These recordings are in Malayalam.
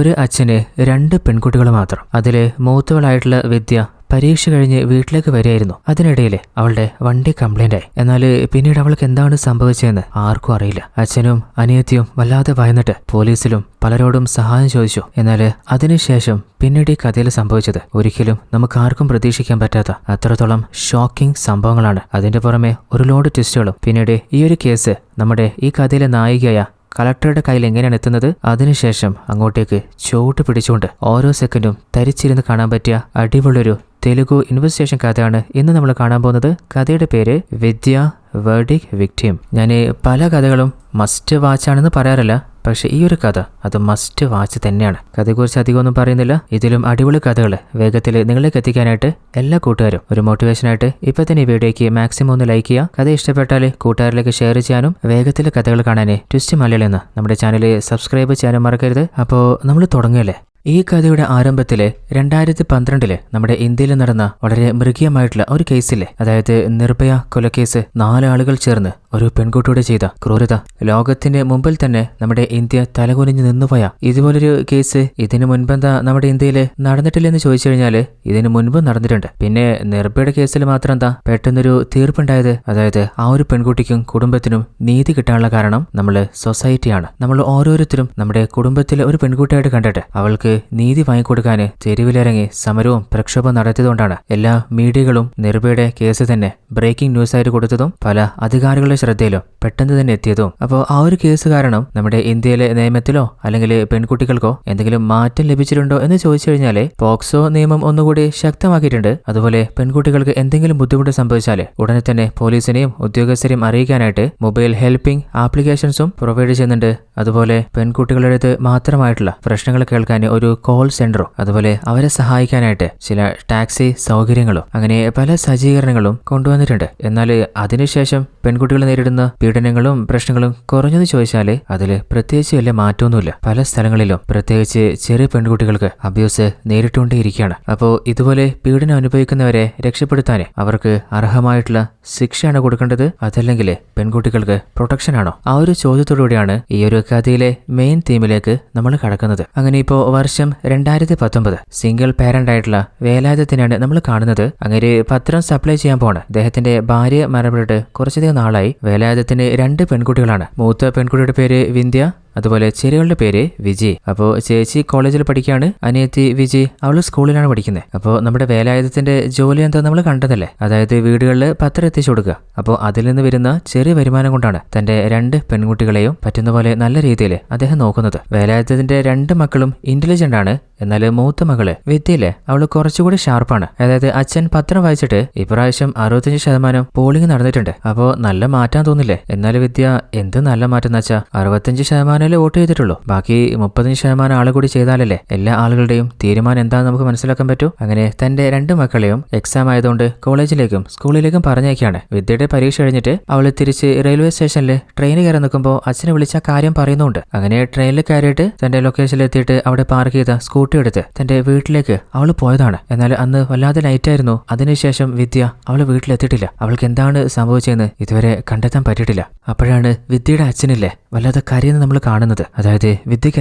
ഒരു അച്ഛന് 2 പെൺകുട്ടികൾ മാത്രം. അതില് മൂത്തവളായിട്ടുള്ള വിദ്യ പരീക്ഷ കഴിഞ്ഞ് വീട്ടിലേക്ക് വരികയായിരുന്നു. അതിനിടയിൽ അവളുടെ വണ്ടി കംപ്ലൈന്റ് ആയി. എന്നാൽ പിന്നീട് അവൾക്ക് എന്താണ് സംഭവിച്ചതെന്ന് ആർക്കും അറിയില്ല. അച്ഛനും അനിയത്തിയും വല്ലാതെ ഭയന്നിട്ട് പോലീസിലും പലരോടും സഹായം ചോദിച്ചു. എന്നാൽ അതിനുശേഷം പിന്നീട് ഈ കഥയിൽ സംഭവിച്ചത് ഒരിക്കലും നമുക്ക് ആർക്കും പ്രതീക്ഷിക്കാൻ പറ്റാത്ത അത്രത്തോളം ഷോക്കിംഗ് സംഭവങ്ങളാണ്. അതിന്റെ പുറമെ ഒരു ലോഡ് ട്വിസ്റ്റുകളും. പിന്നീട് ഈ ഒരു കേസ് നമ്മുടെ ഈ കഥയിലെ നായികയായ കളക്ടറുടെ കയ്യിൽ എങ്ങനെയാണ് എത്തുന്നത്, അതിനുശേഷം അങ്ങോട്ടേക്ക് ചോട്ട് പിടിച്ചുകൊണ്ട് ഓരോ സെക്കൻഡും തരിച്ചിരുന്ന് കാണാൻ പറ്റിയ അടിപൊളിയൊരു തെലുഗു ഇൻവെസ്റ്റിഗേഷൻ കഥയാണ് ഇന്ന് നമ്മൾ കാണാൻ പോകുന്നത്. കഥയുടെ പേര് വിദ്യ വേർഡിക് വിക്ടിം. ഞാൻ പല കഥകളും മസ്റ്റ് വാച്ചാണെന്ന് പറയാറില്ല, പക്ഷെ ഈ ഒരു കഥ അത് മസ്റ്റ് വാച്ച് തന്നെയാണ്. കഥയെക്കുറിച്ച് അധികമൊന്നും പറയുന്നില്ല. ഇതിലും അടിപൊളി കഥകൾ വേഗത്തിൽ നിങ്ങളിലേക്ക് എത്തിക്കാനായിട്ട് എല്ലാ കൂട്ടുകാരും ഒരു മോട്ടിവേഷനായിട്ട് ഇപ്പൊ തന്നെ ഈ വീഡിയോയ്ക്ക് മാക്സിമം ഒന്ന് ലൈക്ക് ചെയ്യുക. കഥ ഇഷ്ടപ്പെട്ടാൽ കൂട്ടുകാരിലേക്ക് ഷെയർ ചെയ്യാനും വേഗത്തിൽ കഥകൾ കാണാൻ ട്വിസ്റ്റ് മലയാളം എന്ന നമ്മുടെ ചാനൽ സബ്സ്ക്രൈബ് ചെയ്യാനും മറക്കരുത്. അപ്പോൾ നമ്മൾ തുടങ്ങല്ലേ. ഈ കഥയുടെ ആരംഭത്തില് 2012 നമ്മുടെ ഇന്ത്യയിൽ നടന്ന വളരെ മൃഗീയമായിട്ടുള്ള ഒരു കേസില്ലേ, അതായത് നിർഭയ കൊലക്കേസ്. 4 ആളുകൾ ചേർന്ന് ഒരു പെൺകുട്ടിയോട് ചെയ്ത ക്രൂരത ലോകത്തിന്റെ മുമ്പിൽ തന്നെ നമ്മുടെ ഇന്ത്യ തലകുനിഞ്ഞു നിന്നുപോയ ഇതുപോലൊരു കേസ് ഇതിനു മുൻപെന്താ നമ്മുടെ ഇന്ത്യയിൽ നടന്നിട്ടില്ലെന്ന് ചോദിച്ചു കഴിഞ്ഞാല് ഇതിനു മുൻപ് നടന്നിട്ടുണ്ട്. പിന്നെ നിർഭയുടെ കേസിൽ മാത്രം എന്താ പെട്ടെന്നൊരു തീർപ്പുണ്ടായത്? അതായത് ആ ഒരു പെൺകുട്ടിക്കും കുടുംബത്തിനും നീതി കിട്ടാനുള്ള കാരണം നമ്മള് സൊസൈറ്റിയാണ്. നമ്മൾ ഓരോരുത്തരും നമ്മുടെ കുടുംബത്തിലെ ഒരു പെൺകുട്ടിയായിട്ട് കണ്ടിട്ട് അവൾക്ക് നീതി വാങ്ങിക്കൊടുക്കാന് തെരുവിലിറങ്ങി സമരവും പ്രക്ഷോഭം നടത്തിയതുകൊണ്ടാണ് എല്ലാ മീഡിയകളും നിർഭയുടെ കേസ് തന്നെ ബ്രേക്കിംഗ് ന്യൂസ് ആയിട്ട് കൊടുത്തതും പല അധികാരികളുടെ ശ്രദ്ധയിലും പെട്ടെന്ന് തന്നെ എത്തിയതും. അപ്പോൾ ആ ഒരു കേസ് കാരണം നമ്മുടെ ഇന്ത്യയിലെ നിയമത്തിലോ അല്ലെങ്കിൽ പെൺകുട്ടികൾക്കോ എന്തെങ്കിലും മാറ്റം ലഭിച്ചിട്ടുണ്ടോ എന്ന് ചോദിച്ചു കഴിഞ്ഞാല് പോക്സോ നിയമം ഒന്നുകൂടി ശക്തമാക്കിയിട്ടുണ്ട്. അതുപോലെ പെൺകുട്ടികൾക്ക് എന്തെങ്കിലും ബുദ്ധിമുട്ട് സംഭവിച്ചാല് ഉടനെ തന്നെ പോലീസിനെയും ഉദ്യോഗസ്ഥരെയും അറിയിക്കാനായിട്ട് മൊബൈൽ ഹെൽപ്പിംഗ് ആപ്ലിക്കേഷൻസും പ്രൊവൈഡ് ചെയ്യുന്നുണ്ട്. അതുപോലെ പെൺകുട്ടികളുടെ മാത്രമായിട്ടുള്ള പ്രശ്നങ്ങൾ കേൾക്കാൻ ഒരു കോൾ സെന്ററും അതുപോലെ അവരെ സഹായിക്കാനായിട്ട് ചില ടാക്സി സൗകര്യങ്ങളും അങ്ങനെ പല സജ്ജീകരണങ്ങളും കൊണ്ടുവന്നിട്ടുണ്ട്. എന്നാൽ അതിനുശേഷം പെൺകുട്ടികൾ നേരിടുന്ന പീഡനങ്ങളും പ്രശ്നങ്ങളും കുറഞ്ഞെന്ന് ചോദിച്ചാല് അതില് പ്രത്യേകിച്ച് വലിയ മാറ്റമൊന്നുമില്ല. പല സ്ഥലങ്ങളിലും പ്രത്യേകിച്ച് ചെറിയ പെൺകുട്ടികൾക്ക് അബ്യൂസ് നേരിട്ടുകൊണ്ടേയിരിക്കുകയാണ്. അപ്പോൾ ഇതുപോലെ പീഡനം അനുഭവിക്കുന്നവരെ രക്ഷപ്പെടുത്താൻ അവർക്ക് അർഹമായിട്ടുള്ള ശിക്ഷയാണ് കൊടുക്കേണ്ടത്, അതല്ലെങ്കിൽ പെൺകുട്ടികൾക്ക് പ്രൊട്ടക്ഷൻ ആണോ? ആ ഒരു ചോദ്യത്തോടുകൂടിയാണ് ഈ ഒരു കഥയിലെ മെയിൻ തീമിലേക്ക് നമ്മൾ കടക്കുന്നത്. അങ്ങനെ ഇപ്പോ വർഷം 2019 സിംഗിൾ പാരന്റ് ആയിട്ടുള്ള വേലായുധത്തിനാണ് നമ്മൾ കാണുന്നത്. അങ്ങനെ പത്രം സപ്ലൈ ചെയ്യാൻ പോണ്. അദ്ദേഹത്തിന്റെ ഭാര്യ മരണപ്പെട്ടിട്ട് കുറച്ചധികം നാളായി. വേലായുധത്തിന് 2 പെൺകുട്ടികളാണ്. മൂത്ത പെൺകുട്ടിയുടെ പേര് വിന്ധ്യ, അതുപോലെ ചെറിയവളുടെ പേര് വിജി. അപ്പോൾ ചേച്ചി കോളേജിൽ പഠിക്കുകയാണ്, അനിയത്തി വിജി അവള് സ്കൂളിലാണ് പഠിക്കുന്നത്. അപ്പോൾ നമ്മുടെ വേലായുധത്തിന്റെ ജോലി എന്താ നമ്മൾ കണ്ടതല്ലേ, അതായത് വീടുകളിൽ പത്രം എത്തിച്ചു കൊടുക്കുക. അപ്പോൾ അതിൽ നിന്ന് വരുന്ന ചെറിയ വരുമാനം കൊണ്ടാണ് തന്റെ 2 പെൺകുട്ടികളെയും പറ്റുന്ന പോലെ നല്ല രീതിയിൽ അദ്ദേഹം നോക്കുന്നത്. വേലായുധത്തിന്റെ 2 മക്കളും ഇന്റലിജന്റ് ആണ്. എന്നാൽ മൂത്ത മകള് വിദ്യയിലെ അവള് കുറച്ചുകൂടി ഷാർപ്പാണ്. അതായത് അച്ഛൻ പത്രം വായിച്ചിട്ട് ഇപ്രാവശ്യം 65% പോളിംഗ് നടന്നിട്ടുണ്ട്. അപ്പോൾ നല്ല മാറ്റാൻ തോന്നില്ലേ? എന്നാൽ വിദ്യ എന്ത് നല്ല മാറ്റം എന്ന് വെച്ചാൽ 65% വോട്ട് ചെയ്തിട്ടുള്ളൂ. ബാക്കി 30% ആള് കൂടി ചെയ്താലല്ലേ എല്ലാ ആളുകളുടെയും തീരുമാനം എന്താണെന്ന് നമുക്ക് മനസ്സിലാക്കാൻ പറ്റൂ. അങ്ങനെ തന്റെ 2 മക്കളെയും എക്സാം ആയതുകൊണ്ട് കോളേജിലേക്കും സ്കൂളിലേക്കും പറഞ്ഞയക്കാണ്. വിദ്യയുടെ പരീക്ഷ കഴിഞ്ഞിട്ട് അവള് തിരിച്ച് റെയിൽവേ സ്റ്റേഷനിൽ ട്രെയിൻ കയറി നിൽക്കുമ്പോൾ അച്ഛനെ വിളിച്ച കാര്യം പറയുന്നുണ്ട്. അങ്ങനെ ട്രെയിനിൽ കയറിയിട്ട് തന്റെ ലൊക്കേഷനിൽ എത്തിയിട്ട് അവിടെ പാർക്ക് ചെയ്ത സ്കൂട്ടി എടുത്ത് തന്റെ വീട്ടിലേക്ക് അവള് പോയതാണ്. എന്നാൽ അന്ന് വല്ലാതെ നൈറ്റായിരുന്നു. അതിനുശേഷം വിദ്യ അവള് വീട്ടിലെത്തിയിട്ടില്ല. അവൾക്ക് എന്താണ് സംഭവിച്ചതെന്ന് ഇതുവരെ കണ്ടെത്താൻ പറ്റിയിട്ടില്ല. അപ്പോഴാണ് വിദ്യയുടെ അച്ഛനില്ലേ വല്ലാതെ കരയുന്ന നമ്മൾ കാണുന്നത്. അതായത് വിദ്യക്ക്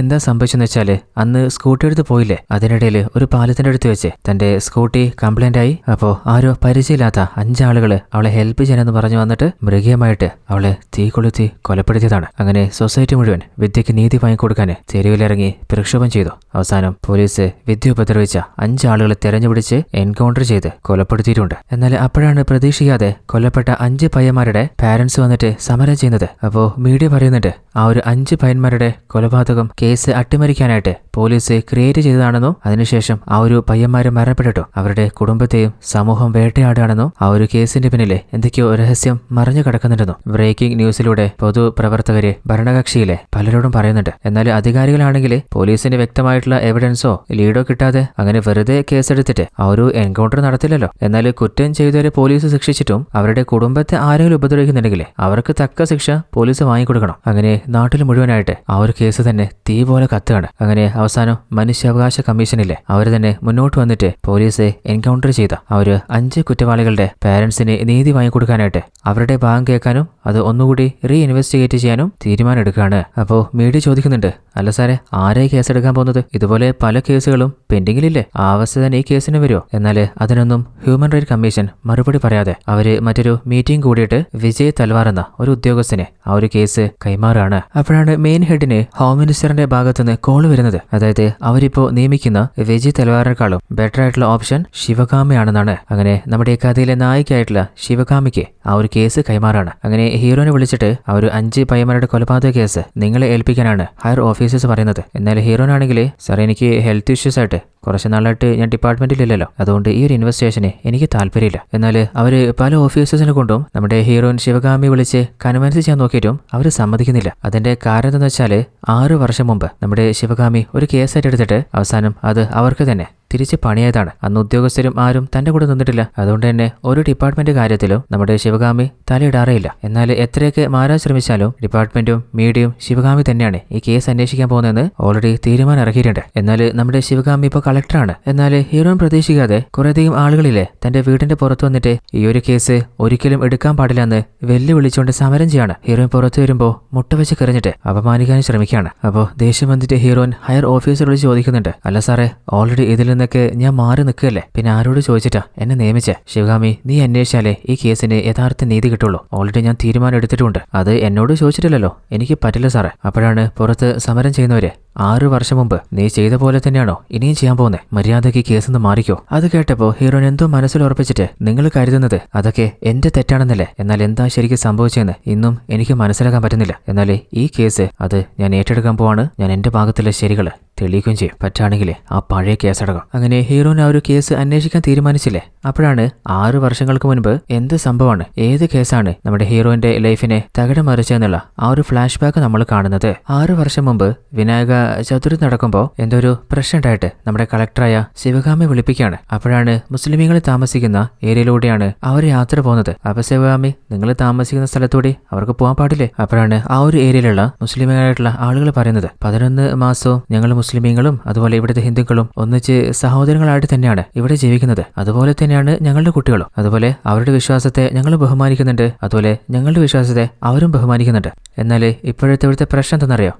എന്താ സംഭവിച്ചെന്ന് വെച്ചാല് അന്ന് സ്കൂട്ടി എടുത്ത് പോയില്ലേ, അതിനിടയിൽ ഒരു പാലത്തിന്റെ അടുത്ത് വെച്ച് തന്റെ സ്കൂട്ടി കംപ്ലൈന്റ് ആയി. അപ്പോ ആരോ പരിചയമില്ലാത്ത 5 ആളുകള് അവളെ ഹെൽപ്പ് ചെയ്യാനെന്ന് പറഞ്ഞു വന്നിട്ട് മൃഗീയമായിട്ട് അവളെ തീ കൊളുത്തി കൊലപ്പെടുത്തിയതാണ്. അങ്ങനെ സൊസൈറ്റി മുഴുവൻ വിദ്യക്ക് നീതി വാങ്ങിക്കൊടുക്കാൻ തെരുവിലിറങ്ങി പ്രക്ഷോഭം ചെയ്തു. അവസാനം പോലീസ് വിദ്യ ഉപദ്രവിച്ച 5 ആളുകളെ തെരഞ്ഞുപിടിച്ച് എൻകൗണ്ടർ ചെയ്ത് കൊലപ്പെടുത്തിയിട്ടുണ്ട്. എന്നാൽ അപ്പോഴാണ് പ്രതീക്ഷിക്കാതെ കൊല്ലപ്പെട്ട 5 പയ്യന്മാരുടെ പാരന്റ്സ് വന്നിട്ട് സമരം ചെയ്യുന്നത്. അപ്പോ മീഡിയ പറയുന്നുണ്ട് ആ ഒരു 5 പയ്യന്മാരുടെ കൊലപാതകം കേസ് അട്ടിമറിക്കാനായിട്ട് പോലീസ് ക്രിയേറ്റ് ചെയ്തതാണെന്നോ, അതിനുശേഷം ആ ഒരു പയ്യന്മാരെ മരണപ്പെട്ടിട്ടോ അവരുടെ കുടുംബത്തെയും സമൂഹം വേട്ടയാടുകയാണെന്നോ, ആ ഒരു കേസിന്റെ പിന്നിലെ എന്തൊക്കെയോ രഹസ്യം മറിഞ്ഞു കിടക്കുന്നുണ്ടെന്നോ ബ്രേക്കിംഗ് ന്യൂസിലൂടെ പൊതുപ്രവർത്തകര് ഭരണകക്ഷിയിലെ പലരോടും പറയുന്നുണ്ട്. എന്നാൽ അധികാരികളാണെങ്കിൽ പോലീസിന് വ്യക്തമായിട്ടുള്ള എവിഡൻസോ ലീഡോ കിട്ടാതെ അങ്ങനെ വെറുതെ കേസെടുത്തിട്ട് ആ ഒരു എൻകൗണ്ടർ നടത്തില്ലല്ലോ. എന്നാൽ കുറ്റം ചെയ്തവരെ പോലീസ് ശിക്ഷിച്ചിട്ടും അവരുടെ കുടുംബത്തെ ആരെങ്കിലും ഉപദ്രവിക്കുന്നുണ്ടെങ്കിൽ അവർക്ക് തക്ക ശിക്ഷ പോലീസ് വാങ്ങിക്കൊടുക്കണം. അങ്ങനെ നാട്ടിൽ മുഴുവനായിട്ട് ആ ഒരു കേസ് തന്നെ തീ പോലെ കത്തുകയാണ്. അങ്ങനെ അവസാനം മനുഷ്യാവകാശ കമ്മീഷനില്ലേ അവർ തന്നെ മുന്നോട്ട് വന്നിട്ട് പോലീസ് എൻകൗണ്ടർ ചെയ്ത ആ ഒരു 5 കുറ്റവാളികളുടെ പാരന്റ്സിന് നീതി വാങ്ങിക്കൊടുക്കാനായിട്ട് അവരുടെ ഭാഗം കേൾക്കാനും അത് ഒന്നുകൂടി ഇൻവെസ്റ്റിഗേറ്റ് ചെയ്യാനും തീരുമാനം എടുക്കുകയാണ്. അപ്പോൾ മീഡിയ ചോദിക്കുന്നുണ്ട്, അല്ല സാറേ ആരായി കേസെടുക്കാൻ പോകുന്നത്? ഇതുപോലെ പല കേസുകളും പെൻഡിങ്ങിലില്ലേ, ആ അവസ്ഥ തന്നെ ഈ കേസിന് വരുമോ? എന്നാൽ അതിനൊന്നും ഹ്യൂമൻ റൈറ്റ് കമ്മീഷൻ മറുപടി പറയാതെ അവര് മറ്റൊരു മീറ്റിംഗ് കൂടിയിട്ട് വിജയ് തൽവാർ എന്ന ഒരു ഉദ്യോഗസ്ഥനെ ആ ഒരു കേസ് കൈമാറുകയാണ്. അപ്പോഴാണ് മെയിൻ ഹെഡിന് ഹോം മിനിസ്റ്ററിന്റെ ഭാഗത്തുനിന്ന് കോൾ വരുന്നത്. അതായത് അവരിപ്പോ നിയമിക്കുന്ന വിജയ് തൽവാറിനേക്കാളും ബെറ്റർ ആയിട്ടുള്ള ഓപ്ഷൻ ശിവകാമിയാണെന്നാണ്. അങ്ങനെ നമ്മുടെ കഥയിലെ നായികയായിട്ടുള്ള ശിവകാമിക്ക് ആ ഒരു കേസ് കൈമാറാണ്. അങ്ങനെ ഹീറോനെ വിളിച്ചിട്ട് ആ ഒരു 5 പയ്യന്മാരുടെ കൊലപാതക കേസ് നിങ്ങളെ ഏൽപ്പിക്കാനാണ് ഹയർ ഓഫീസേഴ്സ് പറയുന്നത്. എന്നാൽ ഹീറോനാണെങ്കിൽ സാർ എനിക്ക് ഹെൽത്ത് ഇഷ്യൂസ് ആയിട്ട് കുറച്ച് നാളായിട്ട് ഞാൻ ഡിപ്പാർട്ട്മെന്റിലില്ലല്ലോ, അതുകൊണ്ട് ഈ ഒരു ഇൻവെസ്റ്റിഗേഷന് എനിക്ക് താല്പര്യമില്ല. എന്നാൽ അവര് പല ഓഫീസേഴ്സിനെ കൊണ്ടും നമ്മുടെ ഹീറോയിൻ ശിവകാമി വിളിച്ച് കൺവിൻസ് ചെയ്യാൻ നോക്കിയിട്ടും അവർ സമ്മതിക്കുന്നില്ല. അതിന്റെ കാരണം എന്താണെന്ന് വെച്ചാൽ 6 വർഷം മുമ്പ് നമ്മുടെ ശിവകാമി ഒരു കേസായിട്ട് എടുത്തിട്ട് അവസാനം അത് അവർക്ക് തന്നെ തിരിച്ച് പണിയായതാണ്. അന്ന് ഉദ്യോഗസ്ഥരും ആരും തന്റെ കൂടെ നിന്നിട്ടില്ല. അതുകൊണ്ട് തന്നെ ഒരു ഡിപ്പാർട്ട്മെന്റ് കാര്യത്തിലും നമ്മുടെ ശിവകാമി തലയിടാറേയില്ല. എന്നാൽ എത്രയൊക്കെ മാറാൻ ശ്രമിച്ചാലും ഡിപ്പാർട്ട്മെന്റും മീഡിയയും ശിവകാമി തന്നെയാണ് ഈ കേസ് അന്വേഷിക്കാൻ പോകുന്നതെന്ന് ഓൾറെഡി തീരുമാനം ഇറക്കിയിട്ടുണ്ട്. എന്നാൽ നമ്മുടെ ശിവകാമി ഇപ്പോൾ കളക്ടറാണ്. എന്നാൽ ഹീറോയിൻ പ്രതീക്ഷിക്കാതെ കുറേയധികം ആളുകളിലെ തന്റെ വീടിന്റെ പുറത്ത് വന്നിട്ട് ഈ ഒരു കേസ് ഒരിക്കലും എടുക്കാൻ പാടില്ല എന്ന് വെല്ലുവിളിച്ചുകൊണ്ട് സമരം ചെയ്യാണ്. ഹീറോയിൻ പുറത്തു വരുമ്പോൾ മുട്ട വെച്ച് കറിഞ്ഞിട്ട് അപമാനിക്കാൻ ശ്രമിക്കുകയാണ്. അപ്പോൾ ദേഷ്യം വന്നിട്ട് ഹീറോയിൻ ഹയർ ഓഫീസറോട് ചോദിക്കുന്നുണ്ട്, അല്ല സാറേ ഓൾറെഡി ഇതിൽ നിന്നൊക്കെ ഞാൻ മാറി നിൽക്കുകയല്ലേ, പിന്നെ ആരോട് ചോദിച്ചിട്ടാ എന്നെ നിയമിച്ചേ? ശിവകാമി നീ അന്വേഷിച്ചാലേ ഈ കേസിന് യഥാർത്ഥ നീതി കിട്ടുള്ളൂ. ഓൾറെഡി ഞാൻ തീരുമാനം എടുത്തിട്ടുണ്ട്, അത് എന്നോട് ചോദിച്ചിട്ടില്ലല്ലോ, എനിക്ക് പറ്റില്ല സാറേ. അപ്പോഴാണ് പുറത്ത് സമരം ചെയ്യുന്നവരെ 6 വർഷം മുമ്പ് നീ ചെയ്ത പോലെ തന്നെയാണോ ഇനിയും ചെയ്യാൻ പോകുന്നേ? മര്യാദയ്ക്ക് കേസെന്ന് മാറിക്കോ. അത് കേട്ടപ്പോ ഹീറോയിൻ എന്തോ മനസ്സിൽ ഉറപ്പിച്ചിട്ട് നിങ്ങൾ കരുതുന്നത് അതൊക്കെ എന്റെ തെറ്റാണെന്നല്ലേ, എന്നാൽ എന്താ ശരിക്കും സംഭവിച്ചെന്ന് ഇന്നും എനിക്ക് മനസ്സിലാക്കാൻ പറ്റുന്നില്ല. എന്നാൽ ഈ കേസ് അത് ഞാൻ ഏറ്റെടുക്കാൻ പോവാണ്. ഞാൻ എന്റെ ഭാഗത്തുള്ള ശരികള് തെളിയിക്കുകയും ചെയ്യും. പറ്റാണെങ്കിൽ ആ പഴയ കേസടക്കം. അങ്ങനെ ഹീറോയിൻ ആ ഒരു കേസ് അന്വേഷിക്കാൻ തീരുമാനിച്ചില്ലേ. അപ്പോഴാണ് 6 വർഷങ്ങൾക്ക് മുൻപ് എന്ത് സംഭവമാണ്, ഏത് കേസാണ് നമ്മുടെ ഹീറോയിന്റെ ലൈഫിനെ തകിടം മറിച്ചെന്നുള്ള ആ ഒരു ഫ്ലാഷ് ബാക്ക് നമ്മൾ കാണുന്നത്. 6 വർഷം മുമ്പ് വിനായക ചതുരത്ത് നടക്കുമ്പോൾ എന്തോ ഒരു പ്രശ്നം ഉണ്ടായിട്ട് നമ്മുടെ കളക്ടറായ ശിവകാമി വിളിപ്പിക്കുകയാണ്. അപ്പോഴാണ് മുസ്ലിമീങ്ങൾ താമസിക്കുന്ന ഏരിയയിലൂടെയാണ് അവർ യാത്ര പോകുന്നത്. അപ്പൊ ശിവകാമി നിങ്ങൾ താമസിക്കുന്ന സ്ഥലത്തൂടെ അവർക്ക് പോകാൻ പാടില്ലേ? അപ്പോഴാണ് ആ ഒരു ഏരിയയിലുള്ള മുസ്ലിമീങ്ങളായിട്ടുള്ള ആളുകൾ പറയുന്നത് 11 മാസവും ഞങ്ങൾ മുസ്ലിമീങ്ങളും അതുപോലെ ഇവിടുത്തെ ഹിന്ദുക്കളും ഒന്നിച്ച് സഹോദരങ്ങളായിട്ട് തന്നെയാണ് ഇവിടെ ജീവിക്കുന്നത്. അതുപോലെ തന്നെയാണ് ഞങ്ങളുടെ കുട്ടികളും. അതുപോലെ അവരുടെ വിശ്വാസത്തെ ഞങ്ങൾ ബഹുമാനിക്കുന്നുണ്ട്, അതുപോലെ ഞങ്ങളുടെ വിശ്വാസത്തെ അവരും ബഹുമാനിക്കുന്നുണ്ട്. എന്നാൽ ഇവിടുത്തെ പ്രശ്നം എന്തെന്നറിയോ?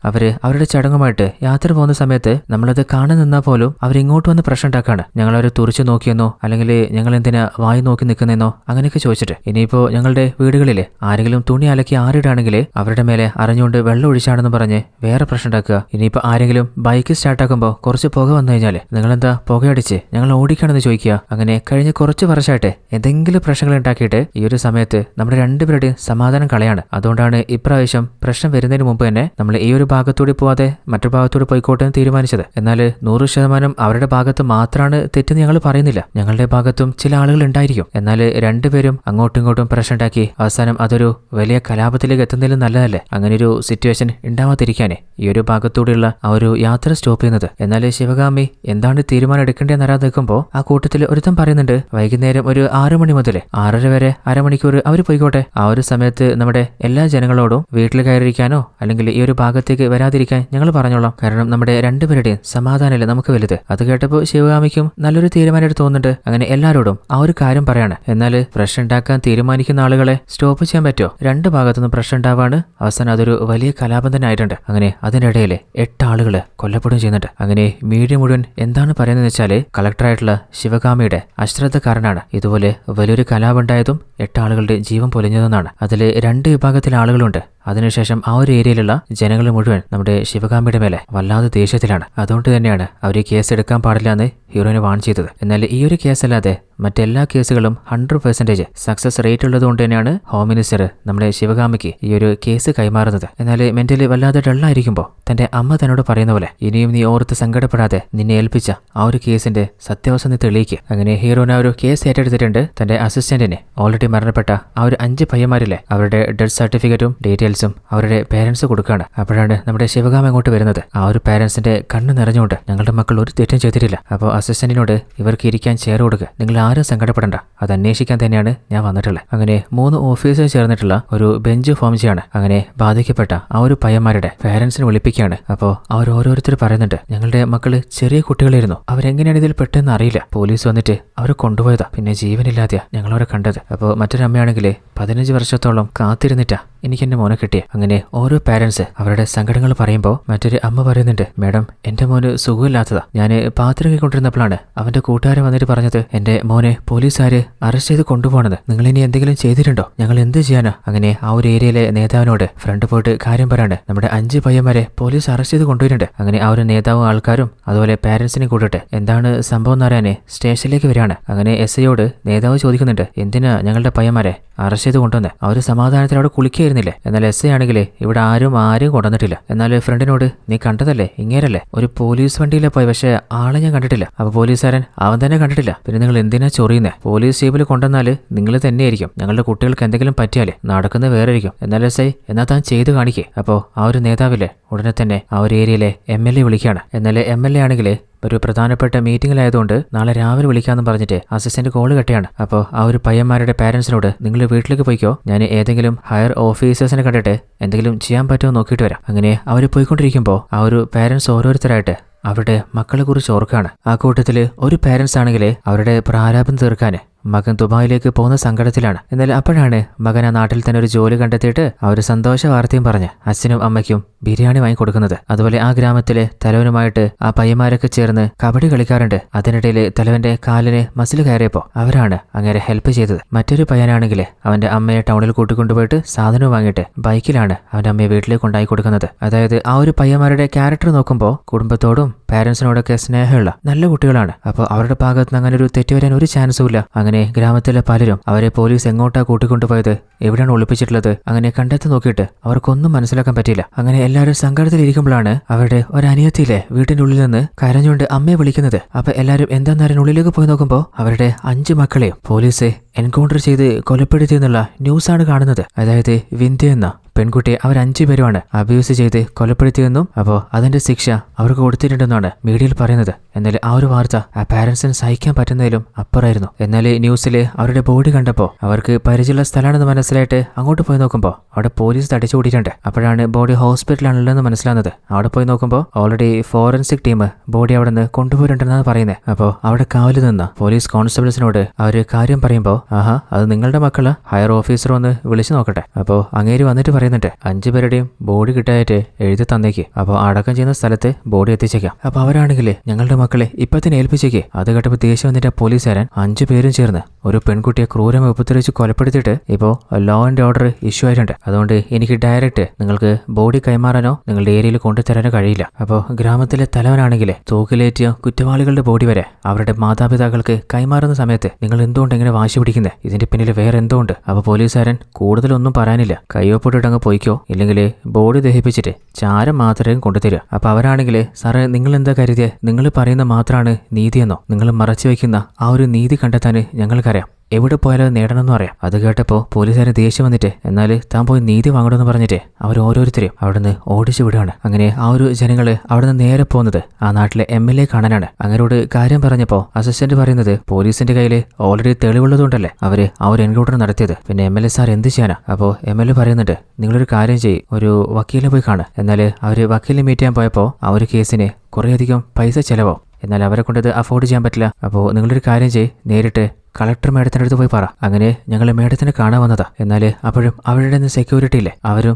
അവരുടെ ചടങ്ങുമായിട്ട് യാത്ര പോകുന്ന സമയത്ത് നമ്മളത് കാണാൻ നിന്നാൽ പോലും അവരിങ്ങോട്ട് വന്ന് പ്രശ്നം ഉണ്ടാക്കാണ്. ഞങ്ങളവരെ തുറച്ചു നോക്കിയെന്നോ അല്ലെങ്കിൽ ഞങ്ങൾ എന്തിനാ വായി നോക്കി നിൽക്കുന്നതെന്നോ അങ്ങനെയൊക്കെ ചോദിച്ചിട്ട്. ഇനിയിപ്പോ ഞങ്ങളുടെ വീടുകളിൽ ആരെങ്കിലും തുണി അലക്കി ആറിടാണെങ്കിൽ അവരുടെ മേലെ അറിഞ്ഞുകൊണ്ട് വെള്ളം ഒഴിച്ചാണെന്ന് പറഞ്ഞ് വേറെ പ്രശ്നം ഉണ്ടാക്കുക. ഇനിയിപ്പോ ആരെങ്കിലും ബൈക്ക് സ്റ്റാർട്ടാക്കുമ്പോൾ കുറച്ച് പുക വന്നു കഴിഞ്ഞാൽ നിങ്ങളെന്താ പുകയടിച്ച് ഞങ്ങൾ ഓടിക്കണമെന്ന് ചോദിക്കുക. അങ്ങനെ കഴിഞ്ഞ കുറച്ച് വർഷമായിട്ട് എന്തെങ്കിലും പ്രശ്നങ്ങൾ ഉണ്ടാക്കിയിട്ട് ഈ ഒരു സമയത്ത് നമ്മുടെ രണ്ടുപേരുടെയും സമാധാനം കളയാണ്. അതുകൊണ്ടാണ് ഇപ്രാവശ്യം പ്രശ്നം വരുന്നതിന് മുമ്പ് തന്നെ നമ്മൾ ഈ ഒരു ഭാഗത്തൂടെ പോവാതെ മറ്റു ഭാഗത്തൂടെ പോയിക്കോട്ടെ എന്ന് തീരുമാനിച്ചത്. എന്നാൽ 100% അവരുടെ ഭാഗത്ത് മാത്രമാണ് തെറ്റെന്ന് ഞങ്ങൾ പറയുന്നില്ല. ഞങ്ങളുടെ ഭാഗത്തും ചില ആളുകൾ ഉണ്ടായിരിക്കും. എന്നാൽ രണ്ടുപേരും അങ്ങോട്ടും ഇങ്ങോട്ടും പ്രശ്നം ഉണ്ടാക്കി അവസാനം അതൊരു വലിയ കലാപത്തിലേക്ക് എത്തുന്നതിലും നല്ലതല്ലേ അങ്ങനെ ഒരു സിറ്റുവേഷൻ ഉണ്ടാവാതിരിക്കാനേ ഈ ഒരു ഭാഗത്തൂടെയുള്ള ആ ഒരു യാത്ര സ്റ്റോപ്പ് ചെയ്യുന്നത്. എന്നാൽ ശിവകാമി എന്താണ് തീരുമാനം എടുക്കേണ്ടതെന്ന് അറിയാതെ നിൽക്കുമ്പോൾ ആ കൂട്ടത്തിൽ ഒരുത്തം പറയുന്നുണ്ട് വൈകുന്നേരം ഒരു 6 മണി മുതൽ 6:30 വരെ അരമണിക്കൂർ അവർ പോയിക്കോട്ടെ. ആ ഒരു സമയത്ത് നമ്മുടെ എല്ലാ ജനങ്ങളോടും വീട്ടിൽ കയറിയിരിക്കാനോ അല്ലെങ്കിൽ ഈ ഒരു ഭാഗത്തേക്ക് വരാതിരിക്കാൻ ഞങ്ങൾ പറഞ്ഞോളാം. കാരണം നമ്മുടെ രണ്ടുപേരുടെയും സമാധാനമല്ലേ നമുക്ക് വലുത്. അത് കേട്ടപ്പോൾ ശിവകാമിക്കും നല്ലൊരു തീരുമാനമായിട്ട് തോന്നുന്നുണ്ട്. അങ്ങനെ എല്ലാവരോടും ആ ഒരു കാര്യം പറയാണ്. എന്നാൽ പ്രശ്നം ഉണ്ടാക്കാൻ തീരുമാനിക്കുന്ന ആളുകളെ സ്റ്റോപ്പ് ചെയ്യാൻ പറ്റുമോ? 2 ഭാഗത്തുനിന്നും പ്രശ്നം ഉണ്ടാവാണ്. അവസാനം അതൊരു വലിയ കലാപം തന്നെ ആയിട്ടുണ്ട്. അങ്ങനെ അതിനിടയിൽ 8 ആളുകൾ കൊല്ലപ്പെടുകയും ചെയ്യുന്നുണ്ട്. അങ്ങനെ മീഡിയ മുഴുവൻ എന്താണ് പറയുന്നത് വെച്ചാൽ കളക്ടറായിട്ടുള്ള ശിവകാമിയുടെ അശ്രദ്ധ കാരണമാണ് ഇതുപോലെ വലിയൊരു കലാപം ഉണ്ടായതും 8 ആളുകളുടെ ജീവൻ പൊലിഞ്ഞതെന്നാണ്. അതിൽ 2 വിഭാഗത്തിലെ ആളുകളുണ്ട്. അതിനുശേഷം ആ ഒരു ഏരിയയിലുള്ള ജനങ്ങൾ മുഴുവൻ നമ്മുടെ ശിവകാമിയുടെ മേലെ വല്ലാതെ ദേഷ്യത്തിലാണ്. അതുകൊണ്ട് തന്നെയാണ് അവർ ഈ കേസ് എടുക്കാൻ പാടില്ല എന്ന് ഹീറോയിനെ വാൺ ചെയ്തത്. എന്നാൽ ഈ ഒരു കേസല്ലാതെ മറ്റെല്ലാ കേസുകളും 100% സക്സസ് റേറ്റ് ഉള്ളതുകൊണ്ട് തന്നെയാണ് ഹോം മിനിസ്റ്റർ നമ്മുടെ ശിവകാമിക്ക് ഈ ഒരു കേസ് കൈമാറുന്നത്. എന്നാൽ മെന്റലി വല്ലാതെ ഡള്ളായിരിക്കുമ്പോൾ തന്റെ അമ്മ തന്നോട് പറയുന്ന പോലെ ഇനിയും നീ ഓർത്ത് സങ്കടപ്പെടാതെ നിന്നെ ഏൽപ്പിച്ച ആ ഒരു കേസിന്റെ സത്യാവസ്ഥ നീ തെളിയിക്കുക. അങ്ങനെ ഹീറോയിന് ആ ഒരു കേസ് ഏറ്റെടുത്തിട്ടുണ്ട്. തന്റെ അസിസ്റ്റന്റിനെ ഓൾറെഡി മരണപ്പെട്ട ആ ഒരു 5 പയ്യന്മാരിലെ അവരുടെ ഡെത്ത് സർട്ടിഫിക്കറ്റും ഡീറ്റെയിൽസും അവരുടെ പേരൻസ് കൊടുക്കുകയാണ്. അപ്പോഴാണ് നമ്മുടെ ശിവകാമി അങ്ങോട്ട് വരുന്നത്. ആ ഒരു പേരൻസിന്റെ കണ്ണ് നിറഞ്ഞുകൊണ്ട് ഞങ്ങളുടെ മക്കൾ ഒരു തെറ്റും ചെയ്തിട്ടില്ല. അപ്പോൾ അസിസ്റ്റന്റിനോട് ഇവർക്ക് ഇരിക്കാൻ ചെയർ കൊടുക്കുക, നിങ്ങൾ ആരും സങ്കടപ്പെടണ്ട, അത് അന്വേഷിക്കാൻ തന്നെയാണ് ഞാൻ വന്നിട്ടുള്ളത്. അങ്ങനെ 3 ഓഫീസേഴ്സ് ചേർന്നിട്ടുള്ള ഒരു ബെഞ്ച് ഫോം ചെയ്യാണ്. അങ്ങനെ ബാധിക്കപ്പെട്ട ആ ഒരു പയ്യന്മാരുടെ പേരൻസിനെ വിളിപ്പിക്കുകയാണ്. അപ്പോൾ അവർ ഓരോരുത്തർ പറയുന്നുണ്ട്, ഞങ്ങളുടെ മക്കള് ചെറിയ കുട്ടികളായിരുന്നു, അവരെങ്ങനെയാണ് ഇതിൽ പെട്ടെന്ന് അറിയില്ല, പോലീസ് വന്നിട്ട് അവരെ കൊണ്ടുപോയതാ, പിന്നെ ജീവനില്ലാതെയാ ഞങ്ങളവരെ കണ്ടത്. അപ്പോൾ മറ്റൊരു അമ്മയാണെങ്കിൽ 15 വർഷത്തോളം കാത്തിരുന്നിട്ടാ എനിക്ക് എന്റെ മോനെ കിട്ടിയ. അങ്ങനെ ഓരോ പാരൻസ് അവരുടെ സങ്കടങ്ങൾ പറയുമ്പോൾ മറ്റൊരു അമ്മ പറയുന്നുണ്ട്, മേഡം എന്റെ മോന് സുഖമില്ലാത്തതാ, ഞാൻ പാത്രം കൊണ്ടിരുന്നപ്പോഴാണ് അവന്റെ കൂട്ടുകാരൻ വന്നിട്ട് പറഞ്ഞത് എന്റെ മോനെ പോലീസുകാര് അറസ്റ്റ് ചെയ്ത് കൊണ്ടുപോകണത്, നിങ്ങൾ ഇനി എന്തെങ്കിലും ചെയ്തിട്ടുണ്ടോ, ഞങ്ങൾ എന്ത് ചെയ്യാനാ. അങ്ങനെ ആ ഒരു ഏരിയയിലെ നേതാവിനോട് ഫ്രണ്ട് പോയിട്ട് കാര്യം പറയാണ്, നമ്മുടെ 5 പയ്യന്മാരെ പോലീസ് അറസ്റ്റ് ചെയ്ത് കൊണ്ടുവരുന്നുണ്ട്. അങ്ങനെ ആ ഒരു നേതാവും ആൾക്കാരും അതുപോലെ പാരന്റ്സിനെ കൂട്ടിട്ട് എന്താണ് സംഭവം എന്ന് അറിയാനേ സ്റ്റേഷനിലേക്ക് വരികയാണ്. അങ്ങനെ SIയോട് നേതാവ് ചോദിക്കുന്നുണ്ട്, എന്തിനാ ഞങ്ങളുടെ പയ്യന്മാരെ അറസ്റ്റ് ചെയ്ത് കൊണ്ടുവന്ന്, അവർ സമാധാനത്തിൽ അവിടെ കുളിക്കുകയായിരുന്നില്ലേ. എന്നാൽ SI ആണെങ്കിൽ ഇവിടെ ആരും കൊണ്ടുവന്നിട്ടില്ല. എന്നാൽ ഫ്രണ്ടിനോട് നീ കണ്ടതല്ലേ ഇങ്ങേരല്ലേ, ഒരു പോലീസ് വണ്ടിയിലെ പോയി, പക്ഷേ ആളെ ഞാൻ കണ്ടിട്ടില്ല. അപ്പൊ പോലീസുകാരൻ അവൻ തന്നെ കണ്ടിട്ടില്ല, പിന്നെ നിങ്ങൾ എന്തിനാ ചൊറിയുന്നേ, പോലീസ് ജീപ്പിൽ കൊണ്ടുവന്നാല് നിങ്ങൾ തന്നെയായിരിക്കും, ഞങ്ങളുടെ കുട്ടികൾക്ക് എന്തെങ്കിലും പറ്റിയാലേ നടക്കുന്നത് വേറെ ആയിരിക്കും. എന്നാൽ SI എന്നാ താൻ ചെയ്ത് കാണിക്കേ. അപ്പോൾ ആ ഒരു നേതാവില്ലേ ഉടനെ തന്നെ ആ ഒരു ഏരിയയിലെ MLA വിളിക്കുകയാണ്. എന്നാൽ MLA ആണെങ്കിൽ ഒരു പ്രധാനപ്പെട്ട മീറ്റിംഗിലായതുകൊണ്ട് നാളെ രാവിലെ വിളിക്കാമെന്ന് പറഞ്ഞിട്ട് അസിസ്റ്റന്റ് കോള് കെട്ടിയാണ്. അപ്പോൾ ആ ഒരു പയ്യന്മാരുടെ പാരന്റ്സിനോട് നിങ്ങൾ വീട്ടിലേക്ക് പോയിക്കോ, ഞാൻ ഏതെങ്കിലും ഹയർ ഓഫീസേഴ്സിനെ കണ്ടിട്ട് എന്തെങ്കിലും ചെയ്യാൻ പറ്റുമോ നോക്കിയിട്ട് വരാം. അങ്ങനെ അവർ പോയിക്കൊണ്ടിരിക്കുമ്പോൾ ആ ഒരു പാരന്റ്സ് ഓരോരുത്തരായിട്ട് അവരുടെ മക്കളെ കുറിച്ച് ഓർക്കാണ്. ആ കൂട്ടത്തിൽ ഒരു പാരന്റ്സ് ആണെങ്കിൽ അവരുടെ പ്രാരാബ്ധം തീർക്കാൻ മകൻ ദുബായിലേക്ക് പോകുന്ന സങ്കടത്തിലാണ്. എന്നാൽ അപ്പോഴാണ് മകൻ ആ നാട്ടിൽ തന്നെ ഒരു ജോലി കണ്ടെത്തിയിട്ട് ആ ഒരു സന്തോഷ വാർത്തയും പറഞ്ഞ് അച്ഛനും അമ്മയ്ക്കും ബിരിയാണി വാങ്ങി കൊടുക്കുന്നത്. അതുപോലെ ആ ഗ്രാമത്തിലെ തലവനുമായിട്ട് ആ പയ്യന്മാരൊക്കെ ചേർന്ന് കബഡി കളിക്കാറുണ്ട്. അതിനിടയിൽ തലവന്റെ കാലിന് മസിൽ കയറിയപ്പോൾ അവരാണ് അങ്ങനെ ഹെൽപ്പ് ചെയ്തത്. മറ്റൊരു പയ്യനാണെങ്കിൽ അവന്റെ അമ്മയെ ടൗണിൽ കൂട്ടിക്കൊണ്ടുപോയിട്ട് സാധനം വാങ്ങിയിട്ട് ബൈക്കിലാണ് അവന്റെ അമ്മയെ വീട്ടിലേക്ക് കൊണ്ടായി കൊടുക്കുന്നത്. അതായത് ആ ഒരു പയ്യന്മാരുടെ ക്യാരക്ടർ നോക്കുമ്പോൾ കുടുംബത്തോടും പാരന്റ്സിനോടൊക്കെ സ്നേഹമുള്ള നല്ല കുട്ടികളാണ്. അപ്പോൾ അവരുടെ ഭാഗത്ത് നിന്ന് അങ്ങനെ ഒരു തെറ്റ് വരാൻ ഒരു ചാൻസും ഇല്ല. അങ്ങനെ ഗ്രാമത്തിലെ പലരും അവരെ പോലീസ് എങ്ങോട്ടാ കൂട്ടിക്കൊണ്ടുപോയത്, എവിടെയാണ് ഒളിപ്പിച്ചിട്ടുള്ളത്, അങ്ങനെ കണ്ടെത്തി നോക്കിയിട്ട് അവർക്കൊന്നും മനസ്സിലാക്കാൻ പറ്റിയില്ല. അങ്ങനെ എല്ലാവരും സങ്കടത്തിലിരിക്കുമ്പോഴാണ് അവരുടെ ഒരനിയത്തിയിലെ വീട്ടിന്റെ ഉള്ളിൽ നിന്ന് കരഞ്ഞുകൊണ്ട് അമ്മയെ വിളിക്കുന്നത്. അപ്പൊ എല്ലാവരും എന്താന്നറിയാൻ ഉള്ളിലേക്ക് പോയി നോക്കുമ്പോൾ അവരുടെ 5 മക്കളെയും പോലീസ് എൻകൗണ്ടർ ചെയ്ത് കൊലപ്പെടുത്തിയെന്നുള്ള ന്യൂസാണ് കാണുന്നത്. അതായത് വിന്ധ്യ എന്ന പെൺകുട്ടിയെ അവർ 5 പേരുമാണ് അബ്യൂസ് ചെയ്ത് കൊലപ്പെടുത്തിയെന്നും അപ്പോൾ അതിന്റെ ശിക്ഷ അവർക്ക് കൊടുത്തിട്ടുണ്ടെന്നാണ് മീഡിയയിൽ പറയുന്നത്. എന്നാൽ ആ ഒരു വാർത്ത ആ പാരന്റ്സിന് സഹിക്കാൻ പറ്റുന്നതിലും അപ്പുറമായിരുന്നു. എന്നാൽ ന്യൂസിൽ അവരുടെ ബോഡി കണ്ടപ്പോൾ അവർക്ക് പരിചയമുള്ള സ്ഥലമാണെന്ന് മനസ്സിലായിട്ട് അങ്ങോട്ട് പോയി നോക്കുമ്പോൾ അവിടെ പോലീസ് തടിച്ചു കൂടിയിട്ടുണ്ട്. അപ്പോഴാണ് ബോഡി ഹോസ്പിറ്റലാണുള്ളതെന്ന് മനസ്സിലാകുന്നത്. അവിടെ പോയി നോക്കുമ്പോൾ ഓൾറെഡി ഫോറൻസിക് ടീം ബോഡി അവിടെ നിന്ന് കൊണ്ടുപോയിട്ടുണ്ടെന്നാണ് പറയുന്നത്. അപ്പോൾ അവിടെ കാവലിൽ നിന്ന പോലീസ് കോൺസ്റ്റബിൾസിനോട് അവർ കാര്യം പറയുമ്പോൾ, ആഹാ അത് നിങ്ങളുടെ മക്കള്, ഹയർ ഓഫീസർ ഒന്ന് വിളിച്ചു നോക്കട്ടെ. അപ്പോൾ അങ്ങേര് വന്നിട്ട് പറയുന്നുണ്ട്, 5 പേരുടെയും ബോഡി കിട്ടാനായിട്ട് എഴുതി തന്നേക്ക്, അപ്പോൾ അടക്കം ചെയ്യുന്ന സ്ഥലത്ത് ബോഡി എത്തിച്ചേക്കാം. അപ്പൊ അവരാണെങ്കിൽ ഞങ്ങളുടെ മക്കളെ ഇപ്പൊ തന്നെ ഏൽപ്പിച്ചേക്ക്. അത് കേട്ടപ്പോൾ ദേഷ്യം വന്നിട്ട് പോലീസുകാരൻ 5 പേരും ചേർന്ന് ഒരു പെൺകുട്ടിയെ ക്രൂരമായി ഉപദ്രവിച്ച് കൊലപ്പെടുത്തിയിട്ട് ഇപ്പോൾ ലോ ആൻഡ് ഓർഡർ ഇഷ്യൂ ആയിട്ടുണ്ട്. അതുകൊണ്ട് എനിക്ക് ഡയറക്റ്റ് നിങ്ങൾക്ക് ബോഡി കൈമാറാനോ നിങ്ങളുടെ ഏരിയയിൽ കൊണ്ടുതരാനോ കഴിയില്ല. അപ്പോൾ ഗ്രാമത്തിലെ തലവനാണെങ്കിൽ തൂക്കിലേറ്റിയ കുറ്റവാളികളുടെ ബോഡി വരെ അവരുടെ മാതാപിതാക്കൾക്ക് കൈമാറുന്ന സമയത്ത് നിങ്ങൾ എന്തുകൊണ്ട് ഇങ്ങനെ വാശി പിടിക്കുന്നത്, ഇതിന്റെ പിന്നിൽ വേറെ എന്തോ ഉണ്ട്. അപ്പോൾ പോലീസുകാരൻ കൂടുതലൊന്നും പറയാനില്ല, കയ്യൊപ്പിട്ടിട്ട് അങ്ങ് പോയിക്കോ, ഇല്ലെങ്കിൽ ബോഡി ദഹിപ്പിച്ചിട്ട് ചാരം മാത്രമേ കൊണ്ടുതരിക. അപ്പൊ അവരാണെങ്കിൽ സാറേ നിങ്ങൾ എന്താ കരുതിയ, നിങ്ങൾ പറയുന്ന മാത്രമാണ് നീതിയെന്നോ, നിങ്ങൾ മറച്ചു വയ്ക്കുന്ന ആ ഒരു നീതി കണ്ടെത്താൻ ഞങ്ങൾക്കറിയാം, എവിടെ പോയാലും നേടണമെന്ന് പറയാം. അത് കേട്ടപ്പോൾ പോലീസുകാരെ ദേഷ്യം വന്നിട്ട് എന്നാൽ താൻ പോയി നീതി വാങ്ങണമെന്ന് പറഞ്ഞിട്ട് അവർ ഓരോരുത്തരെയും അവിടെ നിന്ന് ഓടിച്ചു വിടുകയാണ്. അങ്ങനെ ആ ഒരു ജനങ്ങള് അവിടെ നിന്ന് നേരെ പോകുന്നത് ആ നാട്ടിലെ MLA കാണാനാണ്. അങ്ങനോട് കാര്യം പറഞ്ഞപ്പോൾ അസിസ്റ്റന്റ് പറയുന്നത് പോലീസിന്റെ കയ്യിൽ ഓൾറെഡി തെളിവുള്ളതുകൊണ്ടല്ലേ അവര് ആ ഒരു എൻകൗണ്ടർ നടത്തിയത്, പിന്നെ MLA സാർ എന്ത് ചെയ്യാനാ. അപ്പോൾ MLA പറയുന്നുണ്ട് നിങ്ങളൊരു കാര്യം ചെയ്യും, ഒരു വക്കീലെ പോയി കാണുക. എന്നാൽ അവര് വക്കീലിനെ മീറ്റ് ചെയ്യാൻ പോയപ്പോൾ ആ ഒരു കേസിന് കുറേയധികം പൈസ ചെലവാകും, എന്നാൽ അവരെ കൊണ്ട് ഇത് അഫോർഡ് ചെയ്യാൻ പറ്റില്ല. അപ്പോൾ നിങ്ങളൊരു കാര്യം ചെയ്യും, നേരിട്ട് കളക്ടർ മേഡത്തിൻ്റെ അടുത്ത് പോയി പറ, അങ്ങനെ ഞങ്ങൾ മേഡത്തിനെ കാണാൻ വന്നതാ. എന്നാൽ അപ്പോഴും അവരുടെ സെക്യൂരിറ്റി ഇല്ലേ, അവരും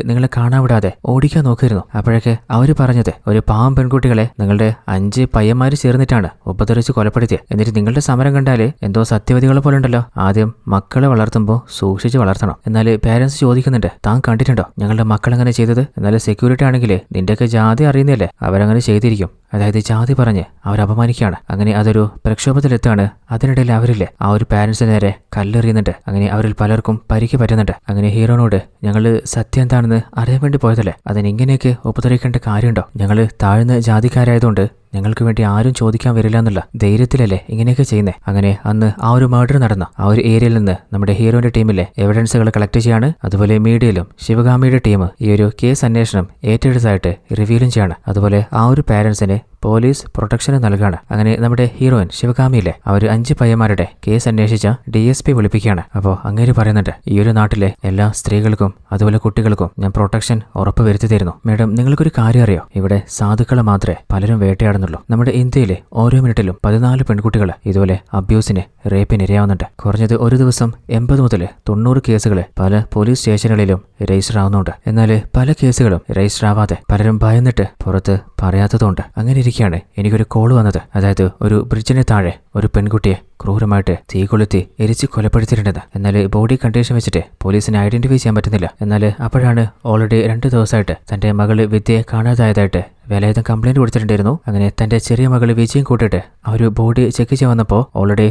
നിങ്ങളെ കാണാൻ വിടാതെ ഓടിക്കാൻ നോക്കിയിരുന്നു. അപ്പോഴൊക്കെ അവര് പറഞ്ഞത് ഒരു പാവം പെൺകുട്ടികളെ നിങ്ങളുടെ 5 പയ്യന്മാര് ചേർന്നിട്ടാണ് ഉപദ്രവിച്ച് കൊലപ്പെടുത്തിയത്. എന്നിട്ട് നിങ്ങളുടെ സമരം കണ്ടാല് എന്തോ സത്യവതികളെ പോലെ ഉണ്ടല്ലോ, ആദ്യം മക്കളെ വളർത്തുമ്പോൾ സൂക്ഷിച്ച് വളർത്തണം. എന്നാൽ പേരൻസ് ചോദിക്കുന്നുണ്ട്, താൻ കണ്ടിട്ടുണ്ടോ ഞങ്ങളുടെ മക്കളെങ്ങനെ ചെയ്തത്. എന്നാൽ സെക്യൂരിറ്റി ആണെങ്കിൽ നിന്റെയൊക്കെ ജാതി അറിയുന്നില്ലേ, അവരങ്ങനെ ചെയ്തിരിക്കും. അതായത് ജാതി പറഞ്ഞ് അവർ അപമാനിക്കുകയാണ്. അങ്ങനെ അതൊരു പ്രക്ഷോഭത്തിലെത്താണ്. അതിനിടയിൽ അവരില്ലേ ആ ഒരു പാരന്റ്സിന് നേരെ കല്ലെറിയുന്നുണ്ട്. അങ്ങനെ അവരിൽ പലർക്കും പരിക്ക് പറ്റുന്നുണ്ട്. അങ്ങനെ ഹീറോനോട് ഞങ്ങൾ സത്യം എന്താണെന്ന് അറിയാൻ വേണ്ടി പോയതല്ലേ, അതിനിങ്ങനെയൊക്കെ ഉപദ്രവിക്കേണ്ട കാര്യമുണ്ടോ, ഞങ്ങൾ താഴ്ന്ന ജാതിക്കാരായതുകൊണ്ട് ഞങ്ങൾക്ക് വേണ്ടി ആരും ചോദിക്കാൻ വരില്ല എന്നുള്ള ധൈര്യത്തിലല്ലേ ഇങ്ങനെയൊക്കെ ചെയ്യുന്നേ. അങ്ങനെ അന്ന് ആ ഒരു മർഡർ നടന്ന ആ ഒരു ഏരിയയിൽ നിന്ന് നമ്മുടെ ഹീറോന്റെ ടീമിലെ എവിഡൻസുകൾ കളക്ട് ചെയ്യാണ്. അതുപോലെ മീഡിയയിലും ശിവഗാമിയുടെ ടീം ഈ ഒരു കേസ് അന്വേഷണം ഏറ്റെടുത്തായിട്ട് റിവീലും ചെയ്യാണ്. അതുപോലെ ആ ഒരു പാരന്റ്സിനെ പോലീസ് പ്രൊട്ടക്ഷൻ നൽകുകയാണ്. അങ്ങനെ നമ്മുടെ ഹീറോയിൻ ശിവകാമിയിലെ അവർ 5 പയ്യന്മാരുടെ കേസ് അന്വേഷിച്ച DSP വിളിപ്പിക്കുകയാണ്. അപ്പോൾ അങ്ങേര് പറയുന്നുണ്ട്, ഈ ഒരു നാട്ടിലെ എല്ലാ സ്ത്രീകൾക്കും അതുപോലെ കുട്ടികൾക്കും ഞാൻ പ്രൊട്ടക്ഷൻ ഉറപ്പ് വരുത്തി തരുന്നു. മേഡം, നിങ്ങൾക്കൊരു കാര്യം അറിയോ? ഇവിടെ സാധുക്കളെ മാത്രമേ പലരും വേട്ടയാടുന്നുള്ളൂ. നമ്മുടെ ഇന്ത്യയിലെ ഓരോ മിനിറ്റിലും 14 പെൺകുട്ടികൾ ഇതുപോലെ അബ്യൂസിന് റേപ്പിന് ഇരയാവുന്നുണ്ട്. കുറഞ്ഞത് ഒരു ദിവസം 80 മുതൽ 90 കേസുകൾ പല പോലീസ് സ്റ്റേഷനുകളിലും രജിസ്റ്റർ ആവുന്നുണ്ട്. എന്നാൽ പല കേസുകളും രജിസ്റ്റർ ആവാതെ പലരും ഭയന്നിട്ട് പുറത്ത് പറയാത്തതുകൊണ്ട് അങ്ങനെ ഇരിക്കുകയാണ് എനിക്കൊരു കോൾ വന്നത്. അതായത് ഒരു ബ്രിഡ്ജിന് താഴെ ഒരു പെൺകുട്ടിയെ ക്രൂരമായിട്ട് തീ കൊളുത്തി എരിച്ച് കൊലപ്പെടുത്തിയിട്ടുണ്ടെന്ന്. എന്നാൽ ബോഡി കണ്ടീഷൻ വെച്ചിട്ട് പോലീസിനെ ഐഡന്റിഫൈ ചെയ്യാൻ പറ്റുന്നില്ല. എന്നാൽ അപ്പോഴാണ് ഓൾറെഡി 2 ദിവസമായിട്ട് തന്റെ മകള് വിദ്യയെ കാണാതായതായിട്ട് വേലായുധം കംപ്ലൈന്റ് കൊടുത്തിട്ടുണ്ടായിരുന്നു. അങ്ങനെ തന്റെ ചെറിയ മകള് വിജയം കൂട്ടിയിട്ട് ആ ഒരു ബോഡി ചെക്ക് ചെയ്യാൻ വന്നപ്പോൾ ഓൾറെഡി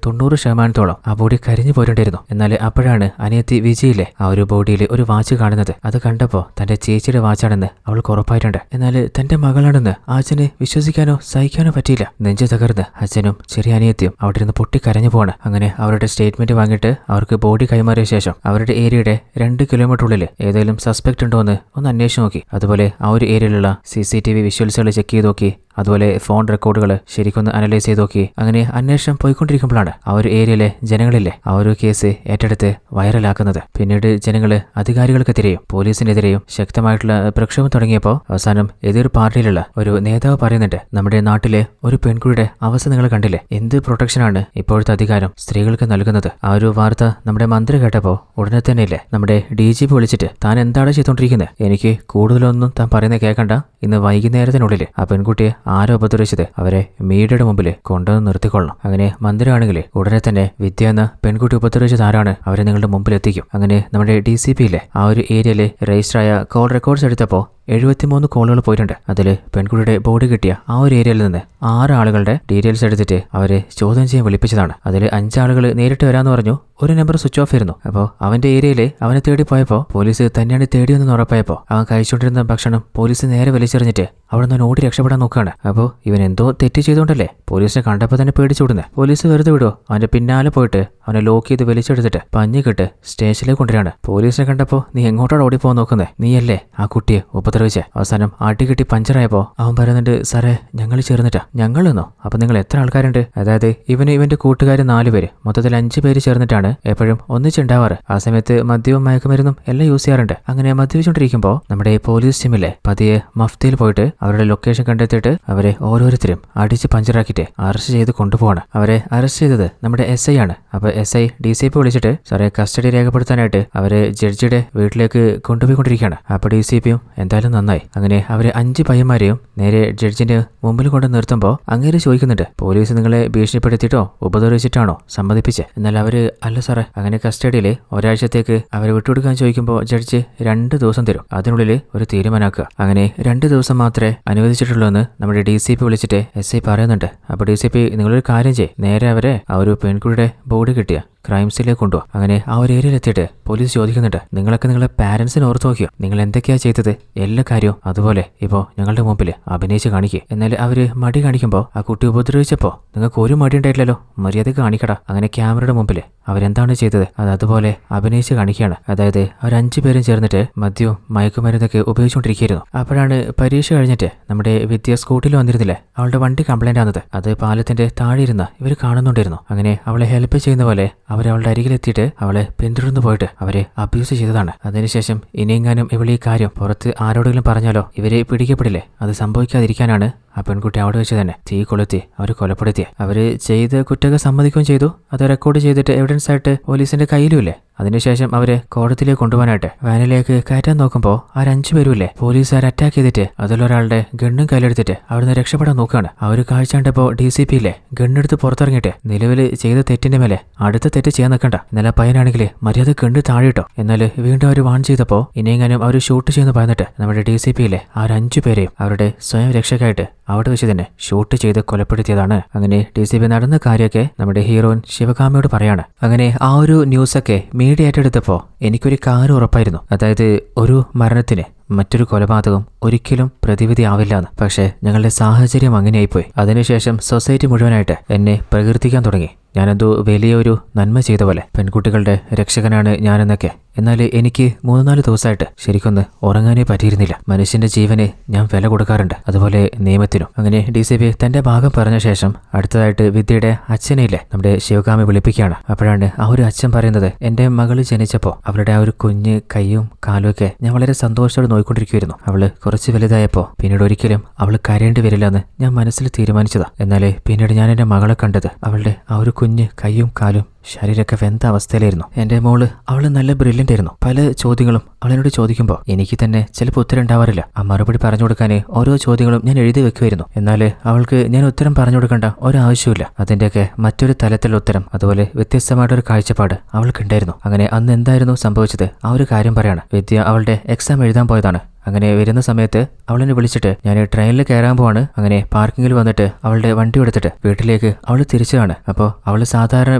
90% ആ ബോഡി കരിഞ്ഞു പോയിട്ടുണ്ടായിരുന്നു. എന്നാൽ അപ്പോഴാണ് അനിയത്തി വിജയിലെ ആ ഒരു ബോഡിയിൽ ഒരു വാച്ച് കാണുന്നത്. അത് കണ്ടപ്പോൾ തന്റെ ചേച്ചിയുടെ വാച്ചാണെന്ന് അവൾക്ക് ഉറപ്പായിട്ടുണ്ട്. എന്നാൽ തന്റെ മകളാണെന്ന് അച്ഛന് വിശ്വസിക്കാനോ സഹിക്കാനോ പറ്റിയില്ല. നെഞ്ചു തകർന്ന് അച്ഛനും ചെറിയ അനിയത്തിയും അവിടെ ഇരുന്ന് പൊട്ടിക്കരഞ്ഞു പോവാണ്. അങ്ങനെ അവരുടെ സ്റ്റേറ്റ്മെന്റ് വാങ്ങിയിട്ട് അവർക്ക് ബോഡി കൈമാറിയ ശേഷം അവരുടെ ഏരിയയുടെ 2 കിലോമീറ്റർ ഉള്ളിൽ ഏതെങ്കിലും സസ്പെക്ട് ഉണ്ടോ എന്ന് ഒന്ന് അന്വേഷിച്ച് നോക്കി. അതുപോലെ ആ ഒരു ഏരിയയിലുള്ള CCTV വിഷ്വൽസുകൾ ചെക്ക് ചെയ്ത് നോക്കി. അതുപോലെ ഫോൺ റെക്കോർഡുകൾ ശരിക്കൊന്ന് അനലൈസ് ചെയ്ത് നോക്കി. അങ്ങനെ അന്വേഷണം പോയിക്കൊണ്ടിരിക്കുമ്പോഴാണ് ആ ഒരു ഏരിയയിലെ ജനങ്ങളില്ലേ ആ ഒരു കേസ് ഏറ്റെടുത്ത് വൈറലാക്കുന്നത്. പിന്നീട് ജനങ്ങള് അധികാരികൾക്കെതിരെയും പോലീസിനെതിരെയും ശക്തമായിട്ടുള്ള പ്രക്ഷോഭം തുടങ്ങിയപ്പോൾ അവസാനം എതിർ പാർട്ടിയിലുള്ള ഒരു നേതാവ് പറയുന്നുണ്ട്, നമ്മുടെ നാട്ടിലെ ഒരു പെൺകുട്ടിയുടെ അവസ്ഥ നിങ്ങൾ കണ്ടില്ലേ, എന്ത് പ്രൊട്ടക്ഷനാണ് ഇപ്പോഴത്തെ അധികാരം സ്ത്രീകൾക്ക് നൽകുന്നത്. ആ ഒരു വാർത്ത നമ്മുടെ മന്ത്രി കേട്ടപ്പോൾ ഉടനെ തന്നെയില്ലേ നമ്മുടെ DGP വിളിച്ചിട്ട് താൻ എന്താണ് ചെയ്തുകൊണ്ടിരിക്കുന്നത്, എനിക്ക് കൂടുതലൊന്നും താൻ പറയുന്നത് കേൾക്കണ്ട, ഇന്ന് വൈകുന്നേരത്തിനുള്ളിൽ ആ പെൺകുട്ടിയെ ആരോ ഉപദ്രവിച്ചത് അവരെ മീഡിയയുടെ മുമ്പിൽ കൊണ്ടുവന്ന് നിർത്തിക്കൊള്ളണം. അങ്ങനെ മന്ത്രിയാണെങ്കിൽ ഉടനെ തന്നെ വിദ്യ എന്ന പെൺകുട്ടി ഉപദ്രവിച്ചത് ആരാണ് അവരെ നിങ്ങളുടെ മുമ്പിൽ എത്തിക്കും. അങ്ങനെ നമ്മുടെ DCPയിലെ ആ ഒരു ഏരിയയിൽ രജിസ്റ്ററായ കോൾ റെക്കോർഡ്സ് എടുത്തപ്പോൾ 73 കോളുകൾ പോയിട്ടുണ്ട്. അതിൽ പെൺകുട്ടിയുടെ ബോഡി കിട്ടിയ ആ ഒരു ഏരിയയിൽ നിന്ന് 6 ആളുകളുടെ ഡീറ്റെയിൽസ് എടുത്തിട്ട് അവരെ ചോദ്യം ചെയ്യാൻ വിളിപ്പിച്ചതാണ്. അതിൽ 5 ആളുകൾ നേരിട്ട് വരാമെന്ന് പറഞ്ഞു. ഒരു നമ്പർ സ്വിച്ച് ഓഫ് ആയിരുന്നു. അപ്പോൾ അവന്റെ ഏരിയയിൽ അവനെ തേടി പോയപ്പോൾ പോലീസ് തന്നെയാണ് തേടിയെന്ന് ഉറപ്പായപ്പോൾ അവൻ കഴിച്ചുകൊണ്ടിരുന്ന ഭക്ഷണം പോലീസ് നേരെ വലിച്ചെറിഞ്ഞിട്ട് അവിടെ നിന്ന് ഓടി രക്ഷപ്പെടാൻ നോക്കുകയാണ്. അപ്പോൾ ഇവൻ എന്തോ തെറ്റ് ചെയ്തുകൊണ്ടല്ലേ പോലീസിനെ കണ്ടപ്പോൾ തന്നെ പേടിച്ചുവിടുന്നത്. പോലീസ് വെറുതെ വിടുവോ? അവന്റെ പിന്നാലെ പോയിട്ട് അവനെ ലോക്ക് ചെയ്ത് വലിച്ചെടുത്തിട്ട് പഞ്ഞിക്കിട്ട് സ്റ്റേഷനിലേക്ക് കൊണ്ടുവരാണ്. പോലീസിനെ കണ്ടപ്പോൾ നീ എങ്ങോട്ടാണ് ഓടിപ്പോകാൻ നോക്കുന്നത്, നീയല്ലേ ആ കുട്ടിയെ ഉപദ്രവിച്ചേ. അവസാനം ആട്ടിക്കിട്ടി പഞ്ചറായപ്പോൾ അവൻ പറയുന്നുണ്ട്, സാറേ ഞങ്ങൾ ചേർന്നിട്ടാ. ഞങ്ങളെന്നോ? അപ്പൊ നിങ്ങൾ എത്ര ആൾക്കാരുണ്ട്? അതായത് ഇവന്റെ കൂട്ടുകാർ 4 പേര്, മൊത്തത്തിൽ 5 പേര് ചേർന്നിട്ടാണ് എപ്പോഴും ഒന്നിച്ചുണ്ടാവാറ്. ആ സമയത്ത് മദ്യവും മയക്കുമരുന്നും എല്ലാം യൂസ് ചെയ്യാറുണ്ട്. അങ്ങനെ മദ്യപിച്ചുകൊണ്ടിരിക്കുമ്പോൾ നമ്മുടെ പോലീസ് ടീമിലെ പതിയെ മഫ്തിയിൽ പോയിട്ട് അവരുടെ ലൊക്കേഷൻ കണ്ടെത്തിയിട്ട് അവരെ ഓരോരുത്തരും അടിച്ച് പഞ്ചറാക്കിയിട്ട് അറസ്റ്റ് ചെയ്ത് കൊണ്ടുപോവാണ്. അവരെ അറസ്റ്റ് ചെയ്തത് നമ്മുടെ SI ആണ്. അപ്പൊ SI DCP വിളിച്ചിട്ട് സാറേ കസ്റ്റഡി രേഖപ്പെടുത്താനായിട്ട് അവരെ ജഡ്ജിയുടെ വീട്ടിലേക്ക് കൊണ്ടുപോയിക്കൊണ്ടിരിക്കുകയാണ്. അപ്പൊ DCPയും എന്തായാലും നന്നായി. അങ്ങനെ അവരെ 5 പയ്യന്മാരെയും നേരെ ജഡ്ജിന്റെ മുമ്പിൽ കൊണ്ട് നിർത്തുമ്പോൾ അങ്ങേര് ചോദിക്കുന്നുണ്ട്, പോലീസ് നിങ്ങളെ ഭീഷണിപ്പെടുത്തിയിട്ടോ ഉപദ്രവിച്ചിട്ടാണോ സമ്മതിപ്പിച്ചേ? എന്നാൽ അവര് അല്ല സാറേ, അങ്ങനെ കസ്റ്റഡിയിൽ ഒരാഴ്ചത്തേക്ക് അവരെ വിട്ടുകൊടുക്കാൻ ചോദിക്കുമ്പോൾ ജഡ്ജി 2 ദിവസം തരും. അതിനുള്ളിൽ ഒരു തീരുമാനമാക്കുക. അങ്ങനെ 2 ദിവസം മാത്രമേ അനുവദിച്ചിട്ടുള്ളൂ എന്ന് നമ്മുടെ DCP വിളിച്ചിട്ട് SI പറയുന്നുണ്ട്. അപ്പൊ DCP നിങ്ങളൊരു കാര്യം ചെയ്യ്, നേരെ അവരെ ആ ഒരു പെൺകുട്ടിയുടെ ബോഡി കിട്ടിയ ക്രൈംസിലേക്ക് കൊണ്ടുപോകും. അങ്ങനെ ആ ഒരു ഏരിയയിലെത്തിയിട്ട് പോലീസ് ചോദിക്കുന്നുണ്ട്, നിങ്ങളൊക്കെ നിങ്ങളെ പാരന്റ്സിനെ ഓർത്ത് നോക്കിയോ? നിങ്ങൾ എന്തൊക്കെയാ ചെയ്തത്? എല്ലാ കാര്യവും അതുപോലെ ഇപ്പോൾ ഞങ്ങളുടെ മുമ്പിൽ അഭിനയിച്ച് കാണിക്കുക. എന്നാൽ അവര് മടി കാണിക്കുമ്പോൾ ആ കുട്ടി ഉപദ്രവിച്ചപ്പോൾ നിങ്ങൾക്ക് ഒരു മടി ഉണ്ടായിട്ടില്ലല്ലോ, മര്യാദക്ക് കാണിക്കടാ. അങ്ങനെ ക്യാമറയുടെ മുമ്പിൽ അവരെന്താണ് ചെയ്തത് അത് അതുപോലെ അഭിനയിച്ച് കാണിക്കുകയാണ്. അതായത് അവർ 5 പേരും ചേർന്നിട്ട് മദ്യവും മയക്കുമരുന്നൊക്കെ ഉപയോഗിച്ചുകൊണ്ടിരിക്കുകയായിരുന്നു. അപ്പോഴാണ് പരീക്ഷ കഴിഞ്ഞിട്ട് നമ്മുടെ വിദ്യ സ്കൂട്ടിൽ വന്നിരുന്നില്ലേ, അവളുടെ വണ്ടി കംപ്ലൈന്റ് ആകുന്നത്. അത് പാലത്തിന്റെ താഴെ ഇരുന്ന് ഇവർ കാണുന്നുണ്ടായിരുന്നു. അങ്ങനെ അവളെ ഹെൽപ്പ് ചെയ്യുന്ന പോലെ അവരവളുടെ അരികിലെത്തിയിട്ട് അവളെ പിന്തുടർന്നു പോയിട്ട് അവരെ അബ്യൂസ് ചെയ്തതാണ്. അതിനുശേഷം ഇനിയെങ്ങാനും ഇവളീ കാര്യം പുറത്ത് ആരോടെങ്കിലും പറഞ്ഞാലോ ഇവരെ പിടിക്കപ്പെടില്ലേ, അത് സംഭവിക്കാതിരിക്കാനാണ് ആ പെൺകുട്ടി അവിടെ വെച്ച് തന്നെ തീ കൊളുത്തി അവർ കൊലപ്പെടുത്തി. അവര് ചെയ്ത് കുറ്റങ്ങൾ സമ്മതിക്കുകയും ചെയ്തു. അത് റെക്കോർഡ് ചെയ്തിട്ട് എവിഡൻസ് ആയിട്ട് പോലീസിന്റെ കയ്യിലുമില്ലേ. അതിനുശേഷം അവരെ കോടതിയിലേക്ക് കൊണ്ടുപോകാനായിട്ട് വാനിലേക്ക് കയറ്റാൻ നോക്കുമ്പോൾ ആ 5 പേരുമില്ലേ പോലീസുകാർ അറ്റാക്ക് ചെയ്തിട്ട് അതിലൊരാളുടെ ഗണ്ണും കയ്യിലെടുത്തിട്ട് അവിടുന്ന് രക്ഷപ്പെടാൻ നോക്കുകയാണ്. ആ ഒരു കാഴ്ച കണ്ടപ്പോൾ DCP ഇല്ലേ ഗണ്ണെടുത്ത് പുറത്തിറങ്ങിയിട്ട് നിലവിൽ ചെയ്ത തെറ്റിന്റെ മേലെ അടുത്ത തെറ്റ് ചെയ്യാൻ നിൽക്കണ്ട, എന്നാൽ ആ പയ്യനാണെങ്കിൽ മര്യാദ ഗണ്ണ് താഴെയിട്ടോ. എന്നാൽ വീണ്ടും അവർ വാൺ ചെയ്തപ്പോൾ ഇനിയെങ്ങാനും അവർ ഷൂട്ട് ചെയ്യുന്ന പറഞ്ഞിട്ട് നമ്മുടെ DCP ഇല്ലേ ആ 5 പേരെയും അവരുടെ സ്വയം രക്ഷയ്ക്കായിട്ട് അവിടെ വെച്ച് തന്നെ ഷൂട്ട് ചെയ്ത് കൊലപ്പെടുത്തിയതാണ്. അങ്ങനെ DCP നടന്ന കാര്യമൊക്കെ നമ്മുടെ ഹീറോയിൻ ശിവകാമിയോട് പറയാണ്. അങ്ങനെ ആ ഒരു ന്യൂസൊക്കെ മീഡിയ ഏറ്റെടുത്തപ്പോൾ എനിക്കൊരു കാര്യം ഉറപ്പായിരുന്നു, അതായത് ഒരു മരണത്തിന് മറ്റൊരു കൊലപാതകം ഒരിക്കലും പ്രതിവിധി ആവില്ലാന്ന്. പക്ഷേ ഞങ്ങളുടെ സാഹചര്യം അങ്ങനെയായിപ്പോയി. അതിനുശേഷം സൊസൈറ്റി മുഴുവനായിട്ട് എന്നെ പ്രകീർത്തിക്കാൻ തുടങ്ങി. ഞാനെന്തോ വലിയൊരു നന്മ ചെയ്ത പോലെ, പെൺകുട്ടികളുടെ രക്ഷകനാണ് ഞാനെന്നൊക്കെ. എന്നാൽ എനിക്ക് 3-4 ദിവസമായിട്ട് ശരിക്കൊന്ന് ഉറങ്ങാനേ പറ്റിയിരുന്നില്ല. മനുഷ്യന്റെ ജീവന് ഞാൻ വില കൊടുക്കാറുണ്ട്, അതുപോലെ നിയമത്തിനും. അങ്ങനെ DCP തന്റെ ഭാഗം പറഞ്ഞ ശേഷം അടുത്തതായിട്ട് വിദ്യയുടെ അച്ഛനെയില്ലേ നമ്മുടെ ശിവകാമി വിളിപ്പിക്കുകയാണ്. അപ്പോഴാണ് ആ ഒരു അച്ഛൻ പറയുന്നത്, എന്റെ മകള് ജനിച്ചപ്പോൾ അവളുടെ ആ ഒരു കുഞ്ഞ് കൈയും കാലും ഒക്കെ ഞാൻ വളരെ സന്തോഷത്തോടെ നോക്കിക്കൊണ്ടിരിക്കുകയായിരുന്നു. അവള് കുറച്ച് വലുതായപ്പോൾ പിന്നീട് ഒരിക്കലും അവള് കരയേണ്ടി വരില്ല എന്ന് ഞാൻ മനസ്സിൽ തീരുമാനിച്ചതാ. എന്നാൽ പിന്നീട് ഞാൻ എന്റെ മകളെ കണ്ടത് അവളുടെ ആ ഒരു കുഞ്ഞ് കൈയും കാലും ശരീരമൊക്കെ വെന്ത അവസ്ഥയിലായിരുന്നു. എന്റെ മോള് അവള് നല്ല ബ്രില്യൻ്റ് ആയിരുന്നു. പല ചോദ്യങ്ങളും അവളോട് ചോദിക്കുമ്പോൾ എനിക്ക് തന്നെ ചിലപ്പോൾ ഉത്തരം ഉണ്ടാവാറില്ല. ആ മറുപടി പറഞ്ഞു കൊടുക്കാൻ ഓരോ ചോദ്യങ്ങളും ഞാൻ എഴുതി വെക്കുമായിരുന്നു. എന്നാൽ അവൾക്ക് ഞാൻ ഉത്തരം പറഞ്ഞു കൊടുക്കേണ്ട ഒരാവശ്യമില്ല. അതിന്റെയൊക്കെ മറ്റൊരു തലത്തിലുള്ള ഉത്തരം, അതുപോലെ വ്യത്യസ്തമായിട്ടൊരു കാഴ്ചപ്പാട് അവൾക്കുണ്ടായിരുന്നു. അങ്ങനെ അന്ന് എന്തായിരുന്നു സംഭവിച്ചത് ആ ഒരു കാര്യം പറയാണ്. വിദ്യ അവളുടെ എക്സാം എഴുതാൻ പോയതാണ്. അങ്ങനെ വരുന്ന സമയത്ത് അവളെന്നെ വിളിച്ചിട്ട് ഞാൻ ട്രെയിനിൽ കയറാൻ പോവാണ്. അങ്ങനെ പാർക്കിങ്ങിൽ വന്നിട്ട് അവളുടെ വണ്ടി എടുത്തിട്ട് വീട്ടിലേക്ക് അവൾ തിരിച്ചതാണ്. അപ്പോൾ അവൾ സാധാരണ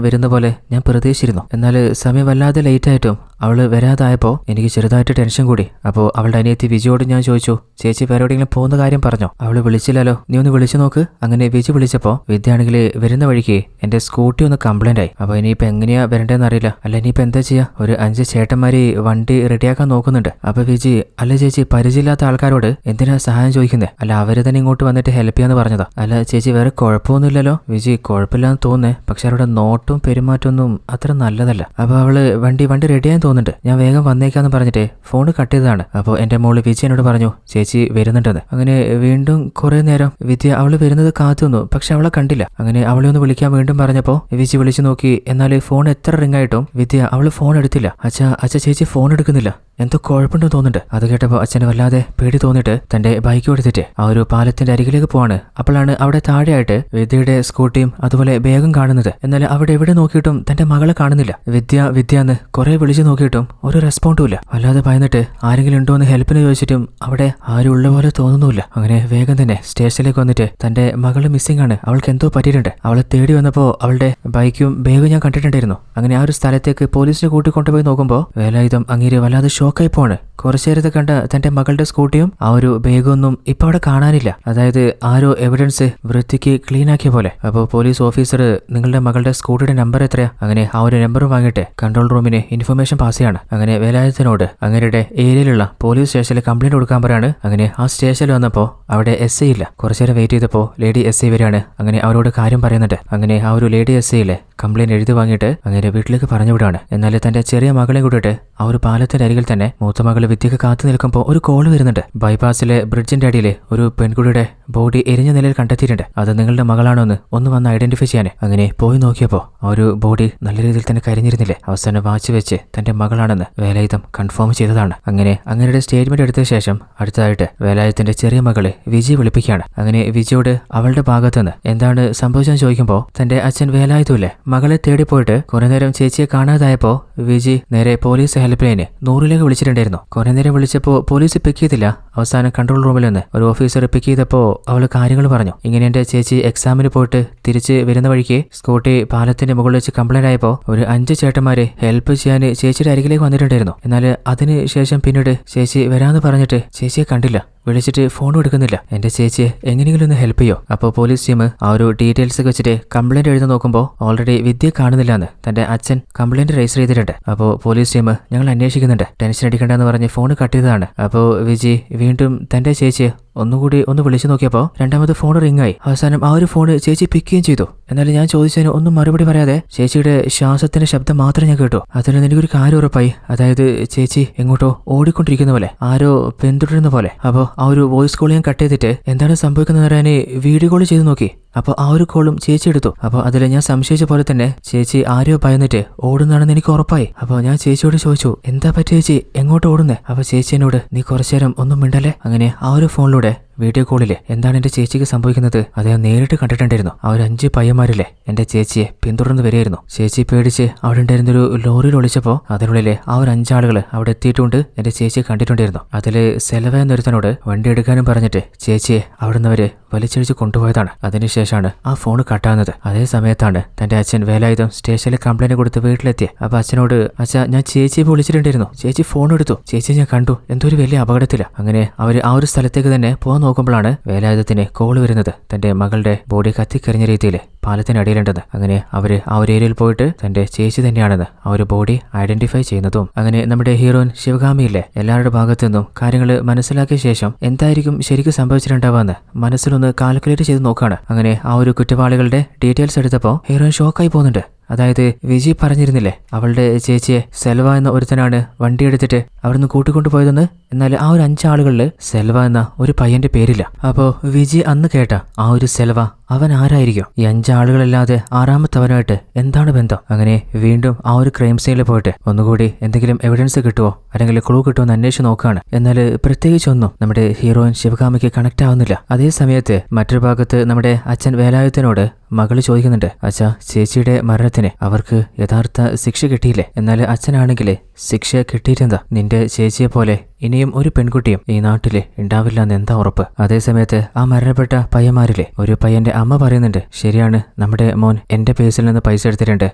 വരുന്ന പോലെ ഞാൻ പ്രതീക്ഷിച്ചിരുന്നു. എന്നാൽ സമയം വല്ലാതെ ലേറ്റ് ആയിട്ടും അവൾ വരാതായപ്പോൾ എനിക്ക് ചെറുതായിട്ട് ടെൻഷൻ കൂടി. അപ്പോൾ അവളുടെ അനിയത്തി വിജിയോട് ഞാൻ ചോദിച്ചു, ചേച്ചി വേറെ എവിടെയെങ്കിലും പോകുന്ന കാര്യം പറഞ്ഞോ? അവൾ വിളിച്ചില്ലല്ലോ, നീ ഒന്ന് വിളിച്ചു നോക്ക്. അങ്ങനെ വിജി വിളിച്ചപ്പോൾ വിദ്യയാണെങ്കിൽ വരുന്ന വഴിക്ക് എന്റെ സ്കൂട്ടി ഒന്ന് കംപ്ലൈന്റ് ആയി. അപ്പോൾ ഇനിയിപ്പോൾ എങ്ങനെയാ വരേണ്ടതെന്ന് അറിയില്ല. അല്ല ഇനിയിപ്പോൾ എന്താ ചെയ്യാ? ഒരു 5 ചേട്ടന്മാര് വണ്ടി റെഡിയാക്കാൻ നോക്കുന്നുണ്ട്. അപ്പോൾ വിജി, അല്ല ചേച്ചി പരിചയമില്ലാത്ത ആൾക്കാരോട് എന്തിനാ സഹായം ചോദിക്കുന്നത്? അല്ല അവര് തന്നെ ഇങ്ങോട്ട് വന്നിട്ട് ഹെൽപ്പ് ചെയ്യാന്ന് പറഞ്ഞതാ. അല്ല ചേച്ചി വേറെ കുഴപ്പമൊന്നുമില്ലല്ലോ? വിജി, കുഴപ്പമില്ലാന്ന് തോന്നുന്നേ, പക്ഷെ അവരുടെ നോട്ടും പെരുമാറ്റമൊന്നും അത്ര നല്ലതല്ല. അപ്പോൾ അവള് വണ്ടി റെഡിയാൻ തോന്നുന്നുണ്ട്, ഞാൻ വേഗം വന്നേക്കാന്ന് പറഞ്ഞിട്ട് ഫോൺ കട്ട് ചെയ്തതാണ്. അപ്പോൾ എന്റെ മോള് വിജി എന്നോട് പറഞ്ഞു ചേച്ചി വരുന്നുണ്ടെന്ന്. അങ്ങനെ വീണ്ടും കുറെ നേരം വിദ്യ അവള് വരുന്നത് കാത്തുനിന്നു, പക്ഷെ അവളെ കണ്ടില്ല. അങ്ങനെ അവളെ ഒന്ന് വിളിക്കാൻ വീണ്ടും പറഞ്ഞപ്പോൾ വിജി വിളിച്ചു നോക്കി. എന്നാൽ ഫോൺ എത്ര റിംഗ് ആയിട്ടും വിദ്യ അവള് ഫോൺ എടുത്തില്ല. അച്ഛ ചേച്ചി ഫോൺ എടുക്കുന്നില്ല, എന്തോ കുഴപ്പമുണ്ടെന്ന് തോന്നുന്നുണ്ട്. അത് കേട്ടപ്പോൾ അച്ഛന് വല്ലാതെ പേടി തോന്നിട്ട് തന്റെ ബൈക്ക് എടുത്തിട്ട് ആ ഒരു പാലത്തിന്റെ അരികിലേക്ക് പോവാണ്. അപ്പോഴാണ് അവിടെ താഴെയായിട്ട് വിദ്യയുടെ സ്കൂട്ടിയും അതുപോലെ ബാഗും കാണുന്നത്. എന്നാൽ അവിടെ എവിടെ നോക്കിയിട്ടും തന്റെ മകളെ കാണുന്നില്ല. വിദ്യ എന്ന് കുറെ വിളിച്ചു നോക്കിയിട്ടും ഒരു റെസ്പോണ്ടും ഇല്ല. വല്ലാതെ ഭയന്നിട്ട് ആരെങ്കിലും ഉണ്ടോ എന്ന് ഹെൽപ്പിന് ചോദിച്ചിട്ടും അവിടെ ആരും ഉള്ള പോലെ തോന്നുന്നില്ല. അങ്ങനെ വേഗം തന്നെ സ്റ്റേഷനിലേക്ക് വന്നിട്ട് തന്റെ മകള് മിസ്സിംഗ് ആണ്, അവൾക്ക് എന്തോ പറ്റിയിട്ടുണ്ട്. അവളെ തേടി വന്നപ്പോൾ അവളുടെ ബൈക്കും ബാഗും ഞാൻ കണ്ടിട്ടുണ്ടായിരുന്നു. അങ്ങനെ ആ ഒരു സ്ഥലത്തേക്ക് പോലീസിനെ കൂട്ടിക്കൊണ്ടുപോയി നോക്കുമ്പോൾ വേലായുധം അങ്ങേര് വല്ലാതെ ഷോക്കായി പോണ്. കുറച്ചു നേരത്തെ കണ്ട തന്റെ മകളുടെ സ്കൂട്ടിയും ആ ഒരു ബാഗൊന്നും ഇപ്പൊ അവിടെ കാണാനില്ല. അതായത് ആരോ എവിഡൻസ് വൃത്തിക്ക് ക്ലീൻ ആക്കിയ പോലെ. അപ്പോൾ പോലീസ് ഓഫീസർ നിങ്ങളുടെ മകളുടെ സ്കൂട്ടിയുടെ നമ്പർ എത്രയാ? അങ്ങനെ ആ ഒരു നമ്പർ വാങ്ങിയിട്ട് കൺട്രോൾ റൂമിന് ഇൻഫർമേഷൻ പാസ് ചെയ്യാണ്. അങ്ങനെ വേലായുധത്തിനോട് അങ്ങയുടെ ഏരിയയിലുള്ള പോലീസ് സ്റ്റേഷനിൽ കംപ്ലൈന്റ് കൊടുക്കാൻ പറയാണ്. അങ്ങനെ ആ സ്റ്റേഷനിൽ വന്നപ്പോൾ അവിടെ SI ഇല്ല. കുറച്ചു നേരം വെയിറ്റ് ചെയ്തപ്പോൾ ലേഡി SI വരികയാണ്. അങ്ങനെ അവരോട് കാര്യം പറയുന്നുണ്ട്. അങ്ങനെ ആ ഒരു ലേഡി SIയിലെ കംപ്ലൈന്റ് എഴുതി വാങ്ങിയിട്ട് അങ്ങനെ വീട്ടിലേക്ക് പറഞ്ഞു വിടുകയാണ്. എന്നാൽ തന്റെ ചെറിയ മകളെ കൂട്ടിയിട്ട് ആ ഒരു പാലത്തിന്റെ അരികിൽ തന്നെ മൂത്ത മകള് വിദ്യക്ക് കാത്തു നിൽക്കുമ്പോൾ ഒരു കോൾ വരുന്നുണ്ട്. ബൈപ്പാസിലെ ബ്രിഡ്ജിന്റെ അടിയിൽ ഒരു പെൺകുട്ടിയുടെ ബോഡി എരിഞ്ഞ നിലയിൽ കണ്ടെത്തിയിട്ടുണ്ട്. അത് നിങ്ങളുടെ മകളാണോ എന്ന് ഒന്ന് വന്ന് ഐഡന്റിഫൈ ചെയ്യാൻ. അങ്ങനെ പോയി നോക്കിയപ്പോൾ ആ ഒരു ബോഡി നല്ല രീതിയിൽ തന്നെ കരിഞ്ഞിരുന്നില്ലേ. അവസാനം വാച്ച് വെച്ച് തന്റെ മകളാണെന്ന് വേലായുധം കൺഫേം ചെയ്തതാണ്. അങ്ങനെയുടെ സ്റ്റേറ്റ്മെന്റ് എടുത്ത ശേഷം അടുത്തതായിട്ട് വേലായുധത്തിന്റെ ചെറിയ മകള് വിജി വിളിപ്പിക്കുകയാണ്. അങ്ങനെ വിജിയോട് അവളുടെ ഭാഗത്തുനിന്ന് എന്താണ് സംഭവിച്ചെന്ന് ചോദിക്കുമ്പോൾ തന്റെ അച്ഛൻ വേലായുധമില്ലേ മകളെ തേടി പോയിട്ട് കുറെ നേരം ചേച്ചിയെ കാണാതായപ്പോ വിജി നേരെ പോലീസ് ഹെൽപ്പ് ലൈന് 100ലേക്ക് വിളിച്ചിട്ടുണ്ടായിരുന്നു. കുറെ നേരം വിളിച്ചപ്പോൾ പോലീസ് പിക്ക് ചെയ്തില്ല. അവസാനം കൺട്രോൾ റൂമിൽ നിന്ന് ഒരു ഓഫീസർ പിക്ക് ചെയ്തപ്പോൾ അവള് കാര്യങ്ങൾ പറഞ്ഞു. ഇങ്ങനെ എന്റെ ചേച്ചി എക്സാമിന് പോയിട്ട് തിരിച്ച് വരുന്ന വഴിക്ക് സ്കൂട്ടി പാലത്തിന്റെ മുകളിൽ വെച്ച് കംപ്ലൈന്റ് ആയപ്പോൾ ഒരു 5 ചേട്ടന്മാര് ഹെൽപ്പ് ചെയ്യാൻ ചേച്ചിയുടെ അരികിലേക്ക് വന്നിട്ടുണ്ടായിരുന്നു. എന്നാൽ അതിന് ശേഷം പിന്നീട് ചേച്ചി വരാന്ന് പറഞ്ഞിട്ട് ചേച്ചിയെ കണ്ടില്ല. വിളിച്ചിട്ട് ഫോണും എടുക്കുന്നില്ല. എന്റെ ചേച്ചിയെ എങ്ങനെയെങ്കിലും ഒന്ന് ഹെൽപ്പ് ചെയ്യോ? അപ്പോൾ പോലീസ് ടീം ആ ഒരു ഡീറ്റെയിൽസ് ഒക്കെ വെച്ചിട്ട് കംപ്ലൈന്റ് എഴുതി നോക്കുമ്പോൾ ഓൾറെഡി വിദ്യ കാണുന്നില്ലാന്ന് തന്റെ അച്ഛൻ കംപ്ലൈന്റ് രജിസ്റ്റർ ചെയ്തിട്ടുണ്ട്. അപ്പോൾ പോലീസ് ടീം ഞങ്ങൾ അന്വേഷിക്കുന്നുണ്ട്, ടെൻഷൻ അടിക്കണ്ടെന്ന് പറഞ്ഞ് ഫോൺ കട്ട് ചെയ്തതാണ്. അപ്പോൾ വിജി വീണ്ടും തന്റെ ചേച്ചിയെ ഒന്നുകൂടി ഒന്ന് വിളിച്ചു നോക്കിയപ്പോൾ രണ്ടാമത് ഫോൺ റിംഗ് ആയി. അവസാനം ആ ഒരു ഫോൺ ചേച്ചി പിക്ക് ചെയ്യുകയും ചെയ്തു. എന്നാൽ ഞാൻ ചോദിച്ചതിന് ഒന്നും മറുപടി പറയാതെ ചേച്ചിയുടെ ശ്വാസത്തിന്റെ ശബ്ദം മാത്രം ഞാൻ കേട്ടു. അതിൽ നിന്ന് എനിക്കൊരു കാര്യം ഉറപ്പായി. അതായത് ചേച്ചി എങ്ങോട്ടോ ഓടിക്കൊണ്ടിരിക്കുന്ന പോലെ, ആരോ പിന്തുടരുന്ന പോലെ. അപ്പോൾ ആ ഒരു വോയിസ് കോൾ ഞാൻ കട്ട് ചെയ്തിട്ട് എന്താണ് സംഭവിക്കുന്നത് പറയാൻ വീഡിയോ കോൾ ചെയ്ത് നോക്കി. അപ്പോൾ ആ ഒരു കോളും ചേച്ചി എടുത്തു. അപ്പോൾ അതിൽ ഞാൻ സംശയിച്ച പോലെ തന്നെ ചേച്ചി ആരോ ഭയന്നിട്ട് ഓടുന്നാണെന്ന് എനിക്ക് ഉറപ്പായി. അപ്പോൾ ഞാൻ ചേച്ചിയോട് ചോദിച്ചു, എന്താ പറ്റിയ ചേച്ചി, എങ്ങോട്ട് ഓടുന്നേ? അപ്പോൾ ചേച്ചി എന്നോട് നീ കുറച്ചു നേരം ഒന്നും മിണ്ടല്ലേ. അങ്ങനെ ആ ഒരു ഫോണിലൂടെ വീഡിയോ കോളില് എന്താണ് എന്റെ ചേച്ചിക്ക് സംഭവിക്കുന്നത് അദ്ദേഹം നേരിട്ട് കണ്ടിട്ടുണ്ടായിരുന്നു. ആ ഒരു 5 പയ്യന്മാരില്ലേ എന്റെ ചേച്ചിയെ പിന്തുടർന്ന് വരികയായിരുന്നു. ചേച്ചി പേടിച്ച് അവിടെ ഉണ്ടായിരുന്നൊരു ലോറിയിൽ ഒളിച്ചപ്പോൾ അതിനുള്ളിലെ ആ ഒരു 5 ആളുകൾ അവിടെ എത്തിയിട്ടുണ്ട് എന്റെ ചേച്ചിയെ കണ്ടിട്ടുണ്ടായിരുന്നു. അതില് സെലവ എന്നൊരുത്തനോട് വണ്ടി എടുക്കാനും പറഞ്ഞിട്ട് ചേച്ചിയെ അവിടുന്ന് അവര് വലിച്ചഴിച്ച് കൊണ്ടുപോയതാണ്. അതിനുശേഷമാണ് ആ ഫോൺ കട്ടാകുന്നത്. അതേ സമയത്താണ് തന്റെ അച്ഛൻ വേലായുധം സ്റ്റേഷനിൽ കംപ്ലൈന്റ് കൊടുത്ത് വീട്ടിലെത്തിയ. അപ്പൊ അച്ഛനോട്, അച്ഛാ ഞാൻ ചേച്ചിയെ വിളിച്ചിട്ടുണ്ടായിരുന്നു, ചേച്ചി ഫോൺ എടുത്തു, ചേച്ചിയെ ഞാൻ കണ്ടു, എന്തോ ഒരു വലിയ അപകടത്തില്ല. അങ്ങനെ അവര് ആ ഒരു സ്ഥലത്തേക്ക് തന്നെ പോകാൻ നോക്കുമ്പോഴാണ് വേലായുധത്തിന് കോൾ വരുന്നത്. തന്റെ മകളുടെ ബോഡി കത്തിക്കരിഞ്ഞ രീതിയിൽ പാലത്തിനടിയിലുണ്ടെന്ന്. അങ്ങനെ അവര് ആ ഒരു ഏരിയയിൽ പോയിട്ട് തന്റെ ചേച്ചി തന്നെയാണെന്ന് ആ ഒരു ബോഡി ഐഡന്റിഫൈ ചെയ്യുന്നതും അങ്ങനെ നമ്മുടെ ഹീറോയിൻ ശിവഗാമിയിലെ എല്ലാവരുടെ ഭാഗത്തു നിന്നും കാര്യങ്ങൾ മനസ്സിലാക്കിയ ശേഷം എന്തായിരിക്കും ശരിക്കും സംഭവിച്ചിട്ടുണ്ടാവാന്ന് മനസ്സിലൊന്ന് കാൽക്കുലേറ്റ് ചെയ്ത് നോക്കാണ്. അങ്ങനെ ആ ഒരു കുറ്റവാളികളുടെ ഡീറ്റെയിൽസ് എടുത്തപ്പോൾ ഹീറോയിൻ ഷോക്കായി പോകുന്നുണ്ട്. അതായത് വിജി പറഞ്ഞിരുന്നില്ലേ അവളുടെ ചേച്ചിയെ സെൽവ എന്ന ഒരുത്തനാണ് വണ്ടി എടുത്തിട്ട് അവിടുന്ന് കൂട്ടിക്കൊണ്ടുപോയതെന്ന്. എന്നാൽ ആ ഒരു 5 ആളുകളിൽ സെൽവ എന്ന ഒരു പയ്യന്റെ പേരില്ല. അപ്പോ വിജി അന്ന് കേട്ട ആ ഒരു സെൽവ അവൻ ആരായിരിക്കും? ഈ 5 ആളുകളല്ലാതെ 6ാമത്തവനായിട്ട് എന്താണ് ബന്ധം? അങ്ങനെ വീണ്ടും ആ ഒരു ക്രൈം സീനിൽ പോയിട്ട് ഒന്നുകൂടി എന്തെങ്കിലും എവിഡൻസ് കിട്ടുമോ അല്ലെങ്കിൽ ക്ലൂ കിട്ടുമോ എന്ന് അന്വേഷിച്ച് നോക്കുകയാണ്. എന്നാൽ പ്രത്യേകിച്ചൊന്നും നമ്മുടെ ഹീറോയിൻ ശിവകാമിക്ക് കണക്ട് ആവുന്നില്ല. അതേ സമയത്ത് മറ്റൊരു ഭാഗത്ത് നമ്മുടെ അച്ഛൻ വേലായുധനോട് മകള് ചോദിക്കുന്നുണ്ട്, അച്ഛാ ചേച്ചിയുടെ മരണത്തിന് അവർക്ക് യഥാർത്ഥ ശിക്ഷ കിട്ടിയില്ലേ? എന്നാൽ അച്ഛനാണെങ്കിൽ ശിക്ഷ കിട്ടിയിട്ടെന്താ? നിന്റെ ചേച്ചിയെ പോലെ ഇനിയും ഒരു പെൺകുട്ടിയും ഈ നാട്ടില് ഉണ്ടാവില്ല എന്ന് എന്താ ഉറപ്പ്? അതേസമയത്ത് ആ മരണപ്പെട്ട പയ്യന്മാരിലെ ഒരു പയ്യന്റെ അമ്മ പറയുന്നുണ്ട്, ശരിയാണ്, നമ്മുടെ മോൻ എന്റെ പേഴ്സിൽ നിന്ന് പൈസ എടുത്തിട്ടുണ്ട്,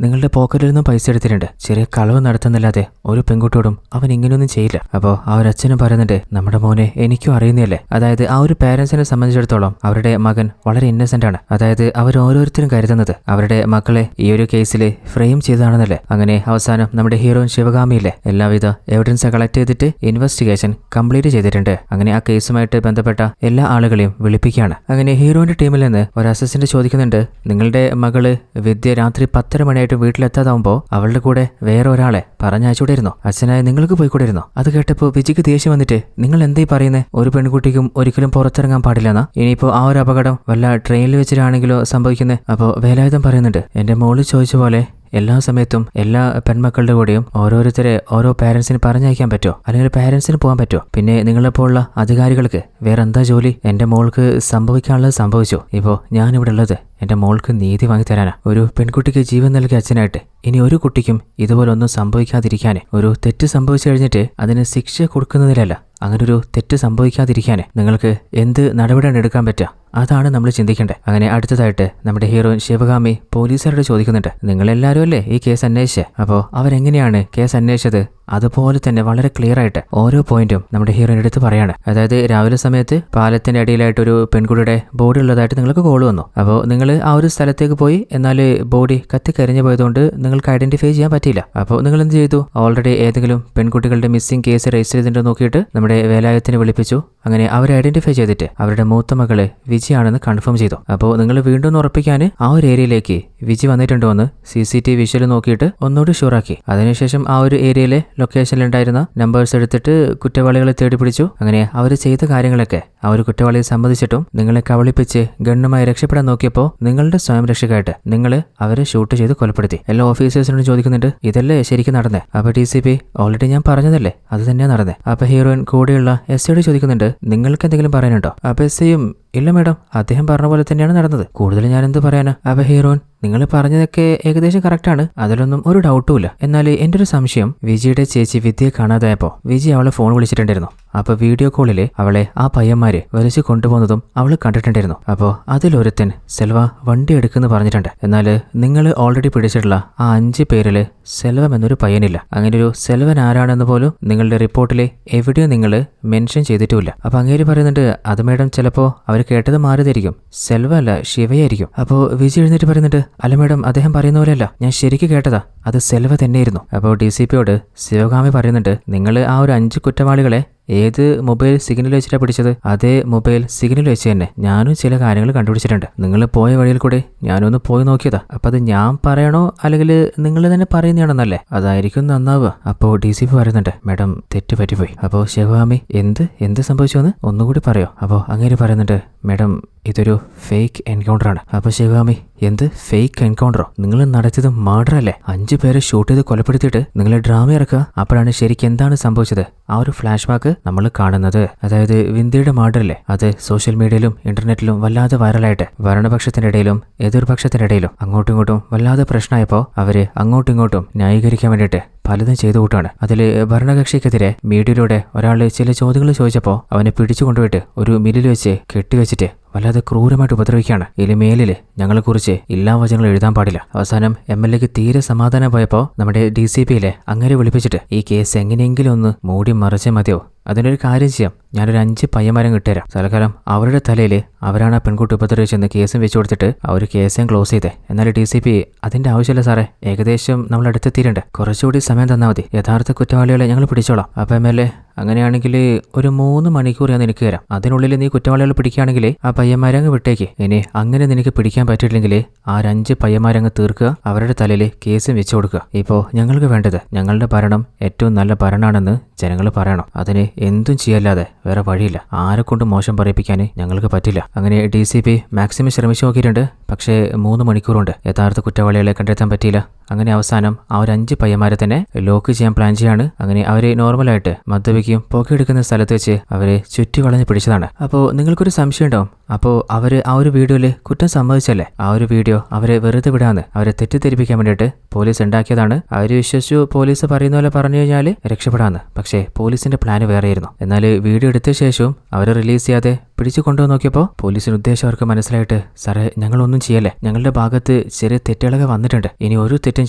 നിങ്ങളുടെ പോക്കറ്റിൽ നിന്നും പൈസ എടുത്തിട്ടുണ്ട്, ചെറിയ കളവ് നടത്തുന്നില്ലാതെ ഒരു പെൺകുട്ടിയോടും അവൻ ഇങ്ങനെയൊന്നും ചെയ്യില്ല. അപ്പോ ആ ഒരു അച്ഛനും പറയുന്നുണ്ട്, നമ്മുടെ മോനെ എനിക്കും അറിയുന്നല്ലേ. അതായത് ആ ഒരു പേരൻസിനെ സംബന്ധിച്ചിടത്തോളം അവരുടെ മകൻ വളരെ ഇന്നസെന്റ് ആണ്. അതായത് അവർ ഓരോരുത്തരും കരുതുന്നത് അവരുടെ മക്കളെ ഈ ഒരു കേസിൽ ഫ്രെയിം ചെയ്തതാണെന്നല്ലേ. അങ്ങനെ അവസാനം നമ്മുടെ ഹീറോയിൻ ശിവകാമിയിലെ എല്ലാവിധ എവിഡൻസ് കളക്ട് ചെയ്തിട്ട് ഇൻവെസ്റ്റിഗേഷൻ കംപ്ലീറ്റ് ചെയ്തിട്ടുണ്ട്. അങ്ങനെ ആ കേസുമായിട്ട് ബന്ധപ്പെട്ട എല്ലാ ആളുകളെയും വിളിപ്പിക്കുകയാണ്. അങ്ങനെ ഹീറോയിന്റെ ടീമിൽ നിന്ന് ഒരു അസിസ്റ്റന്റ് ചോദിക്കുന്നുണ്ട്, നിങ്ങളുടെ മകള് വിദ്യ രാത്രി 10:30 മണിയായിട്ട് വീട്ടിലെത്താതാവുമ്പോ അവളുടെ കൂടെ വേറെ ഒരാളെ പറഞ്ഞയച്ചുകൂടായിരുന്നോ? അച്ഛനായ നിങ്ങൾക്ക് പോയിക്കൂടായിരുന്നോ? അത് കേട്ടപ്പോൾ വിജിക്ക് ദേഷ്യം വന്നിട്ട്, നിങ്ങൾ എന്തായി പറയുന്നത്? ഒരു പെൺകുട്ടിക്കും ഒരിക്കലും പുറത്തിറങ്ങാൻ പാടില്ലെന്നാ? ഇനിയിപ്പോ ആ ഒരു അപകടം വല്ല ട്രെയിനിൽ വെച്ചിട്ടാണെങ്കിലോ സംഭവിക്കുന്നത്? അപ്പോൾ വേലായുധം പറയുന്നുണ്ട്, എന്റെ മോള് ചോദിച്ച പോലെ എല്ലാ സമയത്തും എല്ലാ പെൺമക്കളുടെ കൂടെയും ഓരോരുത്തരെ ഓരോ പാരന്റ്സിന് പറഞ്ഞയക്കാൻ പറ്റുമോ? അല്ലെങ്കിൽ പാരന്റ്സിന് പോകാൻ പറ്റുമോ? പിന്നെ നിങ്ങളെപ്പോലുള്ള അധികാരികൾക്ക് വേറെ എന്താ ജോലി? എന്റെ മോൾക്ക് സംഭവിക്കാനുള്ളത് സംഭവിച്ചു. ഇപ്പോൾ ഞാനിവിടെ ഉള്ളത് എന്റെ മോൾക്ക് നീതി വാങ്ങിത്തരാനാ. ഒരു പെൺകുട്ടിക്ക് ജീവൻ നൽകിയ അച്ഛനായിട്ട് ഇനി ഒരു കുട്ടിക്കും ഇതുപോലൊന്നും സംഭവിക്കാതിരിക്കാന്, ഒരു തെറ്റ് സംഭവിച്ചു കഴിഞ്ഞിട്ട് അതിന് ശിക്ഷ കൊടുക്കുന്നതിലല്ല, അങ്ങനൊരു തെറ്റ് സംഭവിക്കാതിരിക്കാന് നിങ്ങൾക്ക് എന്ത് നടപടിയാണ് എടുക്കാൻ പറ്റുക? അതാണ് നമ്മൾ ചിന്തിക്കേണ്ടത്. അങ്ങനെ അടുത്തതായിട്ട് നമ്മുടെ ഹീറോയിൻ ശിവകാമി പോലീസുകാരോട് ചോദിക്കുന്നുണ്ട്, നിങ്ങളെല്ലാവരും അല്ലേ ഈ കേസ് അന്വേഷിച്ചത്? അപ്പോൾ അവരെങ്ങനെയാണ് കേസ് അന്വേഷിച്ചത്? അതുപോലെ തന്നെ വളരെ ക്ലിയർ ആയിട്ട് ഓരോ പോയിന്റും നമ്മുടെ ഹീറോയിൻ എടുത്ത് പറയാണ്. അതായത് രാവിലെ സമയത്ത് പാലത്തിന്റെ അടിയിലായിട്ട് ഒരു പെൺകുട്ടിയുടെ ബോഡി ഉള്ളതായിട്ട് നിങ്ങൾക്ക് കോൾ വന്നു. അപ്പോൾ നിങ്ങൾ ആ ഒരു സ്ഥലത്തേക്ക് പോയി, എന്നാൽ ബോഡി കത്തിക്കരിഞ്ഞു പോയതുകൊണ്ട് നിങ്ങൾക്ക് ഐഡന്റിഫൈ ചെയ്യാൻ പറ്റിയില്ല. അപ്പോൾ നിങ്ങൾ എന്ത് ചെയ്തു? ഓൾറെഡി ഏതെങ്കിലും പെൺകുട്ടികളുടെ മിസ്സിംഗ് കേസ് രജിസ്റ്റർ ചെയ്തിട്ടുണ്ടോ നോക്കിയിട്ട് നമ്മുടെ വേലായുധത്തിനെ വിളിപ്പിച്ചു. അങ്ങനെ അവരെ ഐഡന്റിഫൈ ചെയ്തിട്ട് അവരുടെ മൂത്ത മകള് വിജിയാണെന്ന് കൺഫേം ചെയ്തു. അപ്പോൾ നിങ്ങൾ വീണ്ടും ഉറപ്പിക്കാൻ ആ ഒരു ഏരിയയിലേക്ക് വിജി വന്നിട്ടുണ്ടോ എന്ന് CCTV വിഷ്വൽ നോക്കിയിട്ട് ഒന്നുകൂടി ഷുറാക്കി. അതിനുശേഷം ആ ഒരു ഏരിയയിലെ ലൊക്കേഷനിലുണ്ടായിരുന്ന നമ്പേഴ്സ് എടുത്തിട്ട് കുറ്റവാളികളെ തേടി പിടിച്ചു. അങ്ങനെ അവർ ചെയ്ത കാര്യങ്ങളൊക്കെ ആ ഒരു കുറ്റവാളിയെ സംബന്ധിച്ചിട്ടും നിങ്ങളെ കബളിപ്പിച്ച് ഗണ്ണുമായി രക്ഷപ്പെടാൻ നോക്കിയപ്പോൾ നിങ്ങളുടെ സ്വയം രക്ഷക്കായിട്ട് നിങ്ങൾ അവരെ ഷൂട്ട് ചെയ്ത് കൊലപ്പെടുത്തി. എല്ലാ ഓഫീസേഴ്സിനോട് ചോദിക്കുന്നുണ്ട്, ഇതല്ലേ ശരിക്കും നടന്നേ? അപ്പൊ DCP ഓൾറെഡി ഞാൻ പറഞ്ഞതല്ലേ, അത് തന്നെയാണ് നടന്നേ. അപ്പൊ ഹീറോയിൻ കൂടെയുള്ള SIയോട് ചോദിക്കുന്നുണ്ട്, നിങ്ങൾക്ക് എന്തെങ്കിലും പറയാനുണ്ടോ? അപ്പൊ SIയും ഇല്ല മേഡം, അദ്ദേഹം പറഞ്ഞ പോലെ തന്നെയാണ് നടന്നത്, കൂടുതൽ ഞാൻ എന്ത് പറയാനാ? അപ്പൊ ഹീറോയിൻ, നിങ്ങൾ പറഞ്ഞതൊക്കെ ഏകദേശം കറക്റ്റാണ്, അതിലൊന്നും ഒരു ഡൗട്ടും ഇല്ല. എന്നാൽ എൻ്റെ ഒരു സംശയം, വിജിയുടെ ചേച്ചി വിദ്യയെ കാണാതായപ്പോ വിജി അവളെ ഫോൺ വിളിച്ചിട്ടുണ്ടായിരുന്നു. അപ്പൊ വീഡിയോ കോളില് അവളെ ആ പയ്യന്മാര് വലിച്ചു കൊണ്ടുപോകുന്നതും അവള് കണ്ടിട്ടുണ്ടായിരുന്നു. അപ്പോ അതിലൊരുത്തൻ സെൽവ വണ്ടി എടുക്കുമെന്ന് പറഞ്ഞിട്ടുണ്ട്. എന്നാൽ നിങ്ങൾ ഓൾറെഡി പിടിച്ചിട്ടുള്ള ആ 5 പേരില് സെൽവം എന്നൊരു പയ്യനില്ല. അങ്ങനെ ഒരു സെൽവൻ ആരാണെന്ന് പോലും നിങ്ങളുടെ റിപ്പോർട്ടിലെ എവിടെയോ നിങ്ങൾ മെൻഷൻ ചെയ്തിട്ടുമില്ല. അപ്പൊ അങ്ങേര് പറയുന്നുണ്ട്, അത് മേഡം ചിലപ്പോ അവർ കേട്ടത് മാറിയതായിരിക്കും, സെൽവ അല്ല ശിവയായിരിക്കും. അപ്പോ വിജി എഴുന്നേറ്റ് പറയുന്നുണ്ട്, അല്ല മേഡം, അദ്ദേഹം പറയുന്ന പോലെയല്ല, ഞാൻ ശരിക്കും കേട്ടതാ, അത് സെൽവ തന്നെയായിരുന്നു. അപ്പോൾ DCPയോട് ശിവകാമി പറയുന്നുണ്ട്, നിങ്ങൾ ആ ഒരു 5 കുറ്റവാളികളെ ഏത് മൊബൈൽ സിഗ്നൽ വെച്ചിട്ടാണ് പിടിച്ചത്? അതേ മൊബൈൽ സിഗ്നൽ വെച്ച് തന്നെ ഞാനും ചില കാര്യങ്ങൾ കണ്ടുപിടിച്ചിട്ടുണ്ട്. നിങ്ങൾ പോയ വഴിയിൽ കൂടെ ഞാനൊന്ന് പോയി നോക്കിയതാ. അപ്പൊ അത് ഞാൻ പറയണോ അല്ലെങ്കിൽ നിങ്ങൾ തന്നെ പറയുന്നതാണെന്നല്ലേ? അതായിരിക്കും നന്നാവുക. അപ്പോ DCP പറയുന്നുണ്ട്, മേഡം തെറ്റ് പറ്റിപ്പോയി. അപ്പോ ശിവകാമി എന്ത് സംഭവിച്ചു എന്ന് ഒന്നുകൂടി പറയോ? അപ്പോ അങ്ങേര് പറയുന്നുണ്ട്, മേഡം ഇതൊരു ഫേക്ക് എൻകൗണ്ടർ ആണ്. അപ്പൊ ശിവകാമി, എന്ത് ഫേക്ക് എൻകൗണ്ടറോ? നിങ്ങൾ നടത്തിയത് മർഡർ അല്ലേ? 5 പേരെ ഷൂട്ട് ചെയ്ത് കൊലപ്പെടുത്തിയിട്ട് നിങ്ങൾ ഡ്രാമ ഇറക്കുക. അപ്പോഴാണ് ശരിക്കും എന്താണ് സംഭവിച്ചത് ആ ഒരു ഫ്ലാഷ് ബാക്ക് നമ്മൾ കാണുന്നത്. അതായത് വിന്ധ്യയുടെ മർഡറല്ലേ, അത് സോഷ്യൽ മീഡിയയിലും ഇന്റർനെറ്റിലും വല്ലാതെ വൈറലായിട്ട് ഭരണപക്ഷത്തിന്റെ ഇടയിലും എതിർപക്ഷത്തിന്റെ ഇടയിലും അങ്ങോട്ടും ഇങ്ങോട്ടും വല്ലാതെ പ്രശ്നമായപ്പോ അവര് അങ്ങോട്ടും ഇങ്ങോട്ടും ന്യായീകരിക്കാൻ വേണ്ടിയിട്ട് പലതും ചെയ്തു കൂട്ടാണ്. അതില് ഭരണകക്ഷിക്കെതിരെ മീഡിയയിലൂടെ ഒരാൾ ചില ചോദ്യങ്ങൾ ചോദിച്ചപ്പോൾ അവനെ പിടിച്ചു കൊണ്ടുപോയിട്ട് ഒരു മില്ലിൽ വെച്ച് കെട്ടിവെച്ചിട്ട് വല്ലാതെ ക്രൂരമായിട്ട് ഉപദ്രവിക്കുകയാണ്. ഇതിൽ മേലില് ഞങ്ങളെക്കുറിച്ച് ഇല്ലാ വചനങ്ങൾ എഴുതാൻ പാടില്ല. അവസാനം MLAക്ക് തീരെ സമാധാനം പോയപ്പോൾ നമ്മുടെ DCPയിലെ അങ്ങനെ വിളിപ്പിച്ചിട്ട് ഈ കേസ് എങ്ങനെയെങ്കിലും ഒന്ന് മൂടി മറിച്ചേ മതിയോ അതിനൊരു കാര്യം ചെയ്യാം, ഞാനൊരു 5 പയ്യന്മാരം കിട്ടുതരാം. തൽക്കാലം അവരുടെ തലയിൽ അവരാണ് ആ പെൺകുട്ടി ഉപദ്രവിച്ചെന്ന് കേസും വെച്ച് കൊടുത്തിട്ട് ആ ഒരു കേസും ക്ലോസ് ചെയ്തേ. എന്നാൽ DCP അതിന്റെ ആവശ്യമില്ല സാറേ, ഏകദേശം നമ്മൾ അടുത്തെത്തിയിട്ടുണ്ട്, കുറച്ചുകൂടി സമയം തന്നാൽ മതി, യഥാർത്ഥ കുറ്റവാളികളെ ഞങ്ങൾ പിടിച്ചോളാം. അപ്പം MLA അങ്ങനെയാണെങ്കിൽ ഒരു 3 മണിക്കൂർ ഞാൻ നിനക്ക് തരാം. അതിനുള്ളിൽ നീ കുറ്റവാളികളെ പിടിക്കുകയാണെങ്കിൽ ആ പയ്യന്മാരങ്ങ് വിട്ടേക്ക്. ഇനി അങ്ങനെ നിനക്ക് പിടിക്കാൻ പറ്റിയില്ലെങ്കിൽ ആ 5 പയ്യന്മാരങ്ങ് തീർക്കുക, അവരുടെ തലയിൽ കേസും വെച്ചു കൊടുക്കുക. ഇപ്പോൾ ഞങ്ങൾക്ക് വേണ്ടത് ഞങ്ങളുടെ ഭരണം ഏറ്റവും നല്ല ഭരണമാണെന്ന് ജനങ്ങൾ പറയണം. അതിന് എന്തും ചെയ്യല്ലാതെ വേറെ വഴിയില്ല. ആരെ കൊണ്ട് മോശം പറയിപ്പിക്കാൻ ഞങ്ങൾക്ക് പറ്റില്ല. അങ്ങനെ DCP മാക്സിമം ശ്രമിച്ചു നോക്കിയിട്ടുണ്ട്. പക്ഷേ 3 മണിക്കൂറുണ്ട് യഥാർത്ഥ കുറ്റവാളികളെ കണ്ടെത്താൻ പറ്റിയില്ല. അങ്ങനെ അവസാനം ആ ഒരു 5 പയ്യന്മാരെ തന്നെ ലോക്ക് ചെയ്യാൻ പ്ലാൻ ചെയ്യാണ്. അങ്ങനെ അവരെ നോർമലായിട്ട് മദ്യപിക്കും പോക്കെടുക്കുന്ന സ്ഥലത്ത് വെച്ച് അവരെ ചുറ്റി വളഞ്ഞ് പിടിച്ചതാണ്. അപ്പോൾ നിങ്ങൾക്കൊരു സംശയം ഉണ്ടാവും, അപ്പോൾ അവര് ആ ഒരു വീഡിയോയിൽ കുറ്റം സമ്മതിച്ചല്ലേ? ആ ഒരു വീഡിയോ അവരെ വെറുതെ വിടാന്ന് അവരെ തെറ്റിദ്ധരിപ്പിക്കാൻ വേണ്ടിയിട്ട് പോലീസ് ഉണ്ടാക്കിയതാണ്. അവര് വിശ്വസിച്ചു പോലീസ് പറയുന്ന പോലെ പറഞ്ഞു കഴിഞ്ഞാൽ രക്ഷപ്പെടാന്ന്. പക്ഷേ പോലീസിന്റെ പ്ലാന് വേറെയായിരുന്നു. എന്നാൽ വീഡിയോ എടുത്ത ശേഷവും അവരെ റിലീസ് ചെയ്യാതെ പിടിച്ചു കൊണ്ടുവന്ന് നോക്കിയപ്പോൾ പോലീസിന് ഉദ്ദേശം അവർക്ക് മനസ്സിലായിട്ട്, സാറേ ഞങ്ങളൊന്നും ചെയ്യല്ലേ, ഞങ്ങളുടെ ഭാഗത്ത് ചെറിയ തെറ്റുകളൊക്കെ വന്നിട്ടുണ്ട്, ഇനി ഒരു തെറ്റും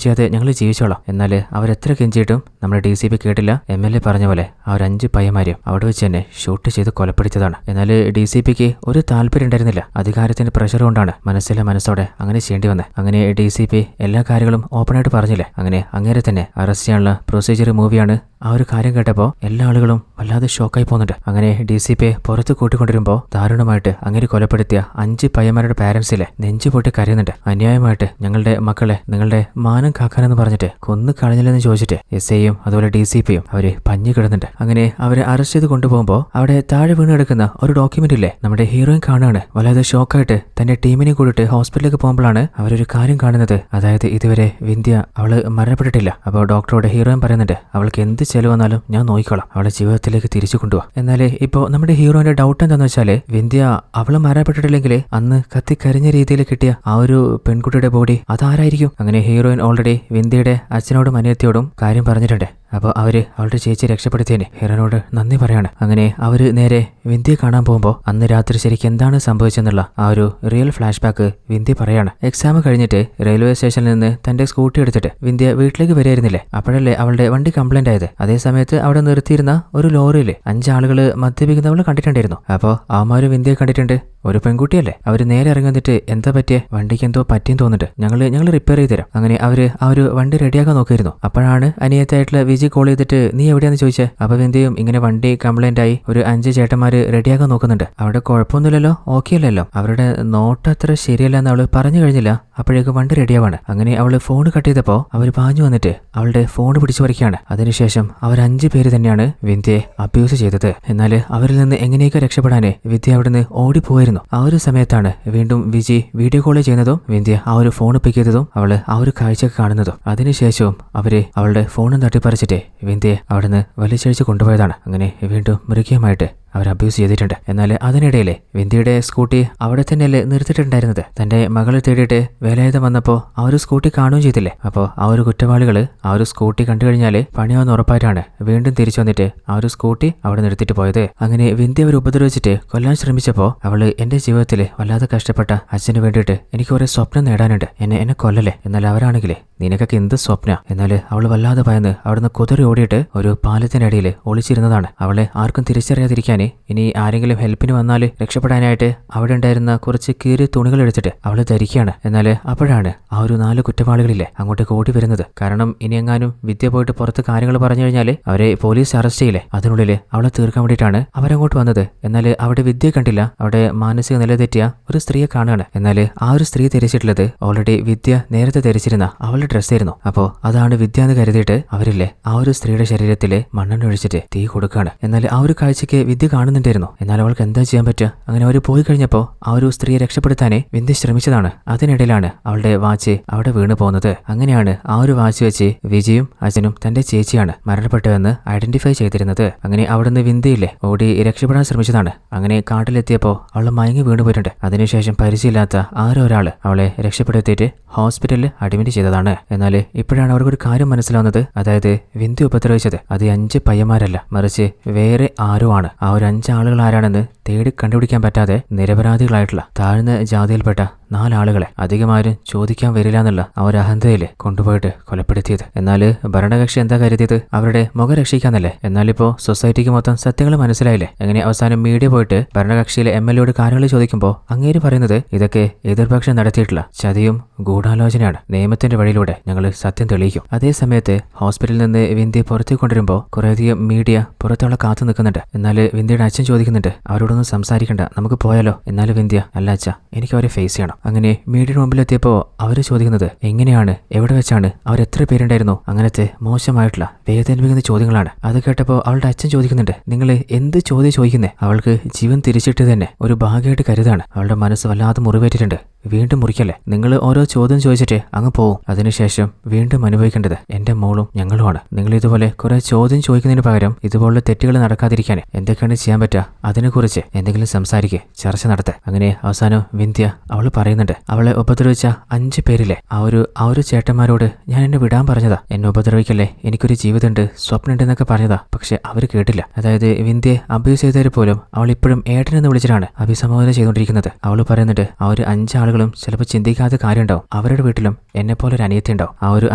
ചെയ്യാതെ ഞങ്ങൾ ജീവിച്ചോളാം. എന്നാൽ അവരെത്ര കെഞ്ചിയിട്ടും നമ്മുടെ DCP കേട്ടില്ല. MLA പറഞ്ഞ പോലെ ആ ഒരു 5 പയ്യന്മാരെയും അവിടെ വെച്ച് തന്നെ ഷൂട്ട് ചെയ്ത് കൊലപ്പെടുത്തിയതാണ്. എന്നാൽ DCPക്ക് ഒരു താല്പര്യം ഉണ്ടായിരുന്നില്ല. അധികാരത്തിന്റെ പ്രഷർ കൊണ്ടാണ് മനസ്സോടെ അങ്ങനെ ചെയ്യേണ്ടി വന്നത്. അങ്ങനെ DCP എല്ലാ കാര്യങ്ങളും ഓപ്പണായിട്ട് പറഞ്ഞില്ലേ. അങ്ങനെ അങ്ങേരെ തന്നെ അറസ്റ്റ് ചെയ്യാനുള്ള പ്രൊസീജിയർ മൂവിയാണ്. ആ ഒരു കാര്യം കേട്ടപ്പോൾ എല്ലാ ആളുകളും വല്ലാതെ ഷോക്കായി പോകുന്നുണ്ട്. അങ്ങനെ DCPയെ പുറത്ത് കൂട്ടിക്കൊണ്ടിരുമ്പോൾ ദാരുണമായിട്ട് അങ്ങനെ കൊലപ്പെടുത്തിയ 5 പയ്യന്മാരുടെ പാരന്റ്സിലെ നെഞ്ചു പൊട്ടി കരയുന്നുണ്ട്. അന്യായമായിട്ട് ഞങ്ങളുടെ മക്കളെ നിങ്ങളുടെ മാനം കാക്കാനെന്ന് പറഞ്ഞിട്ട് കൊന്നു കളഞ്ഞില്ലെന്ന് ചോദിച്ചിട്ട് SIയും അതുപോലെ DCPയും അവര് പഞ്ഞു കിടന്നുണ്ട്. അങ്ങനെ അവരെ അറസ്റ്റ് ചെയ്ത് കൊണ്ടുപോകുമ്പോൾ അവിടെ താഴെ വീണ് കിടക്കുന്ന ഒരു ഡോക്യുമെന്റ് ഇല്ലേ, നമ്മുടെ ഹീറോയിൻ കാണുകയാണ്. വല്ലാതെ ഷോക്കായിട്ട് തന്റെ ടീമിനെ കൂടിയിട്ട് ഹോസ്പിറ്റലിലേക്ക് പോകുമ്പോഴാണ് അവരൊരു കാര്യം കാണുന്നത്. അതായത് ഇതുവരെ വിന്ധ്യ അവള് മരണപ്പെട്ടിട്ടില്ല. അപ്പോൾ ഡോക്ടറോട് ഹീറോയിൻ പറയുന്നുണ്ട്, അവൾക്ക് എന്ത് ചെലവ് വന്നാലും ഞാൻ നോക്കിക്കോളാം, അവളെ ജീവിതത്തിലേക്ക് തിരിച്ചു കൊണ്ടുപോകാം. എന്നാലേ ഇപ്പോൾ നമ്മുടെ ഹീറോയിന്റെ ഡൗട്ട് എന്താണെന്ന് വെച്ചാല്, വിന്ധ്യ അവള് മരണപ്പെട്ടിട്ടില്ലെങ്കിൽ അന്ന് കത്തിക്കരിഞ്ഞ രീതിയിൽ കിട്ടിയ ആ ഒരു പെൺകുട്ടിയുടെ ബോഡി അതാരായിരിക്കും? അങ്ങനെ ഹീറോയിൻ ഓൾറെഡി വിന്ധ്യയുടെ അച്ഛനോടും അനിയത്തിയോടും കാര്യം പറഞ്ഞിട്ടുണ്ട്. അപ്പോൾ അവര് അവളുടെ ചേച്ചി രക്ഷപ്പെടുത്തിയതിന് ഹീറോനോട് നന്ദി പറയാണ്. അങ്ങനെ അവര് നേരെ വിന്ധ്യയെ കാണാൻ പോകുമ്പോൾ അന്ന് രാത്രി ശരിക്കും എന്താണ് സംഭവിച്ചെന്നുള്ള ആ ഒരു റിയൽ ഫ്ലാഷ് ബാക്ക് വിന്ധ്യ പറയാണ്. എക്സാം കഴിഞ്ഞിട്ട് റെയിൽവേ സ്റ്റേഷനിൽ നിന്ന് തന്റെ സ്കൂട്ടി എടുത്തിട്ട് വിന്ധ്യ വീട്ടിലേക്ക് വരികയായിരുന്നില്ലേ, അപ്പോഴല്ലേ അവളുടെ വണ്ടി കംപ്ലൈന്റ് ആയത്. അതേ സമയത്ത് അവിടെ നിർത്തിയിരുന്ന ഒരു ലോറിയിൽ 5 ആളുകൾ മദ്യപിക്കുന്നവള് കണ്ടിട്ടുണ്ടായിരുന്നു. അപ്പോൾ അവന്മാര് വിന്ധ്യയെ കണ്ടിട്ടുണ്ട്. ഒരു പെൺകുട്ടിയല്ലേ. അവര് നേരെ ഇറങ്ങി വന്നിട്ട് എന്താ പറ്റിയേ, വണ്ടിക്ക് എന്തോ പറ്റിയെന്ന് തോന്നുന്നുണ്ട്, ഞങ്ങൾ റിപ്പയർ ചെയ്ത് തരാം. അങ്ങനെ അവര് ആ ഒരു വണ്ടി റെഡിയാക്കാൻ നോക്കിയിരുന്നു. അപ്പോഴാണ് അനിയത്തായിട്ടുള്ള വിജി കോൾ ചെയ്തിട്ട് നീ എവിടെയാന്ന് ചോദിച്ചേ. അപ്പൊ വിന്ധ്യയും ഇങ്ങനെ വണ്ടി കംപ്ലൈന്റ് ആയി ഒരു 5 ചേട്ടന്മാര് റെഡിയാക്കാൻ നോക്കുന്നുണ്ട്, അവിടെ കുഴപ്പമൊന്നുമില്ലല്ലോ, ഓക്കെ അല്ലല്ലോ. അവരുടെ നോട്ട് അത്ര ശരിയല്ല എന്ന് അവള് പറഞ്ഞു കഴിഞ്ഞില്ല. അപ്പോഴേക്ക് വണ്ടി റെഡിയാവാണ്. അങ്ങനെ അവള് ഫോൺ കട്ട് ചെയ്തപ്പോ അവര് പാഞ്ഞു വന്നിട്ട് അവളുടെ ഫോൺ പിടിച്ചു പറിക്കുകയാണ്. അതിനുശേഷം അവർ 5 പേര് തന്നെയാണ് വിന്ധ്യയെ അബ്യൂസ് ചെയ്തത്. എന്നാൽ അവരിൽ നിന്ന് എങ്ങനെയൊക്കെ രക്ഷപ്പെടാന് വിന്ധ്യ അവിടുന്ന് ഓടിപ്പോയിരുന്നു. ആ ഒരു സമയത്താണ് വീണ്ടും വിജി വീഡിയോ കോൾ ചെയ്യുന്നതും വിന്ധ്യ ആ ഒരു ഫോൺ പിക്ക് ചെയ്തതും അവള് ആ ഒരു കാഴ്ച കാണുന്നതും. അതിനുശേഷവും അവര് അവളുടെ ഫോണും തട്ടിപ്പറിച്ചിട്ട് വിന്ധ്യയെ അവിടുന്ന് വലിച്ചഴിച്ച് കൊണ്ടുപോയതാണ്. അങ്ങനെ വീണ്ടും മൃഗീയമായിട്ട് അവർ അബ്യൂസ് ചെയ്തിട്ടുണ്ട്. എന്നാൽ അതിനിടയിലെ വിന്ധ്യയുടെ സ്കൂട്ടി അവിടെ തന്നെയല്ലേ നിർത്തിയിട്ടുണ്ടായിരുന്നത്. തന്റെ മകളെ തേടിയിട്ട് വേലായുധം വന്നപ്പോൾ ആ ഒരു സ്കൂട്ടി കാണുകയും ചെയ്തില്ലേ. അപ്പോൾ ആ ഒരു കുറ്റവാളികൾ ആ ഒരു സ്കൂട്ടി കണ്ടു കഴിഞ്ഞാൽ പണിയാവുന്ന ഉറപ്പായിട്ടാണ് വീണ്ടും തിരിച്ചു വന്നിട്ട് ആ ഒരു സ്കൂട്ടി അവിടെ നിർത്തിയിട്ട് പോയത്. അങ്ങനെ വിന്ധ്യ അവർ ഉപദ്രവിച്ചിട്ട് കൊല്ലാൻ ശ്രമിച്ചപ്പോൾ അവള് എന്റെ ജീവിതത്തിൽ വല്ലാതെ കഷ്ടപ്പെട്ട അച്ഛന് വേണ്ടിയിട്ട് എനിക്ക് കുറെ സ്വപ്നം നേടാനുണ്ട്, എന്നെ കൊല്ലല്ലേ. എന്നാൽ അവരാണെങ്കിലേ നിനക്കൊക്കെ എന്ത് സ്വപ്ന. എന്നാൽ അവൾ വല്ലാതെ ഭയന്ന് അവിടുന്ന് കുതിറി ഓടിയിട്ട് ഒരു പാലത്തിനടിയിൽ ഒളിച്ചിരുന്നതാണ്. അവളെ ആർക്കും തിരിച്ചറിയാതിരിക്കാൻ ഇനി ആരെങ്കിലും ഹെൽപ്പിന് വന്നാൽ രക്ഷപ്പെടാനായിട്ട് അവിടെ ഉണ്ടായിരുന്ന കുറച്ച് കീറിയ തുണികൾ എടുത്തിട്ട് അവള് ധരിക്കുകയാണ്. എന്നാൽ അപ്പോഴാണ് ആ ഒരു 4 കുറ്റവാളികളില്ലേ അങ്ങോട്ടേക്ക് ഓടി വരുന്നത്. കാരണം ഇനി എങ്ങാനും വിദ്യ പോയിട്ട് പുറത്ത് കാര്യങ്ങൾ പറഞ്ഞു കഴിഞ്ഞാൽ അവരെ പോലീസ് അറസ്റ്റ് ചെയ്യില്ലേ. അതിനുള്ളിൽ അവളെ തീർക്കാൻ വേണ്ടിയിട്ടാണ് അവരങ്ങോട്ട് വന്നത്. എന്നാൽ അവിടെ വിദ്യ കണ്ടില്ല. അവിടെ മാനസിക നില തെറ്റിയ ഒരു സ്ത്രീയെ കാണുകയാണ്. എന്നാൽ ആ ഒരു സ്ത്രീ ധരിച്ചിട്ടുള്ളത് ഓൾറെഡി വിദ്യ നേരത്തെ ധരിച്ചിരുന്ന അവളുടെ ഡ്രസ്സായിരുന്നു. അപ്പോൾ അതാണ് വിദ്യ എന്ന് കരുതിയിട്ട് അവരില്ലേ ആ ഒരു സ്ത്രീയുടെ ശരീരത്തിലെ മണ്ണെണ്ണ ഒഴിച്ചിട്ട് തീ കൊടുക്കുകയാണ്. എന്നാൽ ആ ഒരു കാഴ്ചയ്ക്ക് വിദ്യ കാണുന്നുണ്ടായിരുന്നു. എന്നാൽ അവൾക്ക് എന്താ ചെയ്യാൻ പറ്റുക. അങ്ങനെ അവർ പോയി കഴിഞ്ഞപ്പോൾ ആ ഒരു സ്ത്രീയെ രക്ഷപ്പെടുത്താനേ വിന്ധ്യ ശ്രമിച്ചതാണ്. അതിനിടയിലാണ് അവളുടെ വാച്ച് അവിടെ വീണു പോകുന്നത്. അങ്ങനെയാണ് ആ ഒരു വാച്ച് വെച്ച് വിജയും അച്ഛനും തന്റെ ചേച്ചിയാണ് മരണപ്പെട്ടതെന്ന് ഐഡന്റിഫൈ ചെയ്തിരുന്നത്. അങ്ങനെ അവിടുന്ന് വിന്ധ്യയില്ലേ ഓടി രക്ഷപ്പെടാൻ ശ്രമിച്ചതാണ്. അങ്ങനെ കാട്ടിലെത്തിയപ്പോൾ അവൾ മയങ്ങി വീണുപോയിട്ടുണ്ട്. അതിനുശേഷം പരിചയമില്ലാത്ത ആരോ ഒരാൾ അവളെ രക്ഷപ്പെടുത്തിയിട്ട് ഹോസ്പിറ്റലിൽ അഡ്മിറ്റ് ചെയ്തതാണ്. എന്നാൽ ഇപ്പോഴാണ് അവർക്കൊരു കാര്യം മനസ്സിലാവുന്നത്. അതായത് വിന്ധ്യ ഉപദ്രവിച്ചത് അത് 5 പയ്യന്മാരല്ല, മറിച്ച് വേറെ ആരോ ആണ്. ആ ഒരു ഒരു 5 ആളുകൾ ആരാണെന്ന് തേടി കണ്ടുപിടിക്കാൻ പറ്റാതെ നിരപരാധികളായിട്ടുള്ള താഴ്ന്ന ജാതിയിൽപ്പെട്ട 4 ആളുകളെ അധികമാരും ചോദിക്കാൻ വരില്ല എന്നുള്ള ആ ഒരു അഹന്തയില് കൊണ്ടുപോയിട്ട് കൊലപ്പെടുത്തിയത്. എന്നാല് ഭരണകക്ഷി എന്താ കരുതിയത്? അവരുടെ മുഖം രക്ഷിക്കാന്നല്ലേ? എന്നാലിപ്പോ സൊസൈറ്റിക്ക് മൊത്തം സത്യങ്ങൾ മനസ്സിലായില്ലേ? അങ്ങനെ അവസാനം മീഡിയ പോയിട്ട് ഭരണകക്ഷിയിലെ MLA കാര്യങ്ങൾ ചോദിക്കുമ്പോൾ അങ്ങേര് പറയുന്നത് ഇതൊക്കെ എതിർപക്ഷം നടത്തിയിട്ടുള്ള ചതിയും ഗൂഢാലോചനയാണ്. നിയമത്തിന്റെ വഴിയിലൂടെ ഞങ്ങൾ സത്യം തെളിയിക്കും. അതേ സമയത്ത് ഹോസ്പിറ്റലിൽ നിന്ന് വിന്ധ്യ പുറത്തേക്ക് കൊണ്ടുവരുമ്പോൾ കുറേയധികം മീഡിയ പുറത്തോളം കാത്തു നിൽക്കുന്നുണ്ട്. എന്നാൽ വിന്ധ്യയുടെ അച്ഛൻ ചോദിക്കുന്നുണ്ട് അവരോടൊന്നും സംസാരിക്കണ്ട, നമുക്ക് പോയാലോ? എന്നാലും വിന്ധ്യ അല്ല അച്ഛ, എനിക്ക് അവരെ ഫേസ് ചെയ്യണം. അങ്ങനെ മീഡിയയുടെ മുമ്പിലെത്തിയപ്പോൾ അവർ ചോദിക്കുന്നത് എങ്ങനെയാണ്, എവിടെ വെച്ചാണ്, അവരെത്ര പേരുണ്ടായിരുന്നു? അങ്ങനത്തെ മോശമായിട്ടുള്ള വേദനിപ്പിക്കുന്ന ചോദ്യങ്ങളാണ്. അത് കേട്ടപ്പോൾ അവളുടെ അച്ഛൻ ചോദിക്കുന്നുണ്ട് നിങ്ങൾ എന്ത് ചോദ്യം ചോദിക്കുന്നേ? അവൾക്ക് ജീവൻ തിരിച്ചിട്ട് തന്നെ ഒരു ഭാഗ്യമായിട്ട് കരുതാണ്. അവളുടെ മനസ്സ് വല്ലാതെ മുറിവേറ്റിട്ടുണ്ട്. വീണ്ടും മുറിക്കല്ലേ? നിങ്ങൾ ഓരോ ചോദ്യം ചോദിച്ചിട്ട് അങ്ങ് പോവും. അതിനുശേഷം വീണ്ടും അനുഭവിക്കേണ്ടത് എന്റെ മോളും ഞങ്ങളുമാണ്. നിങ്ങൾ ഇതുപോലെ കുറെ ചോദ്യം ചോദിക്കുന്നതിന് പകരം ഇതുപോലുള്ള തെറ്റുകൾ നടക്കാതിരിക്കാൻ എന്തൊക്കെയാണ് ചെയ്യാൻ പറ്റുക? അതിനെക്കുറിച്ച് എന്തെങ്കിലും സംസാരിക്കുക, ചർച്ച നടത്തുക. അങ്ങനെ അവസാനം വിന്ധ്യ അവൾ പറയുന്നുണ്ട് അവളെ ഉപദ്രവിച്ച 5 പേരിലെ ആ ഒരു ചേട്ടന്മാരോട് ഞാൻ എന്നെ വിടാൻ പറഞ്ഞതാ. എന്നെ ഉപദ്രവിക്കല്ലേ, എനിക്കൊരു ജീവിതമുണ്ട്, സ്വപ്നമുണ്ട് എന്നൊക്കെ പറഞ്ഞതാ. പക്ഷെ അവർ കേട്ടില്ല. അതായത് വിന്ധ്യയെ അബ്യൂസ് ചെയ്തവർ പോലും അവൾ ഇപ്പോഴും ഏട്ടൻ എന്ന് വിളിച്ചിട്ടാണ് അഭിസംബോധന ചെയ്തുകൊണ്ടിരിക്കുന്നത്. അവൾ പറയുന്നുണ്ട് ആ ഒരു 5 ആളുകളും ചിലപ്പോൾ ചിന്തിക്കാത്ത കാര്യമുണ്ടാവും. അവരുടെ വീട്ടിലും എന്നെ പോലെ ഒരു അനിയത്തി ഉണ്ടാവും. ആ ഒരു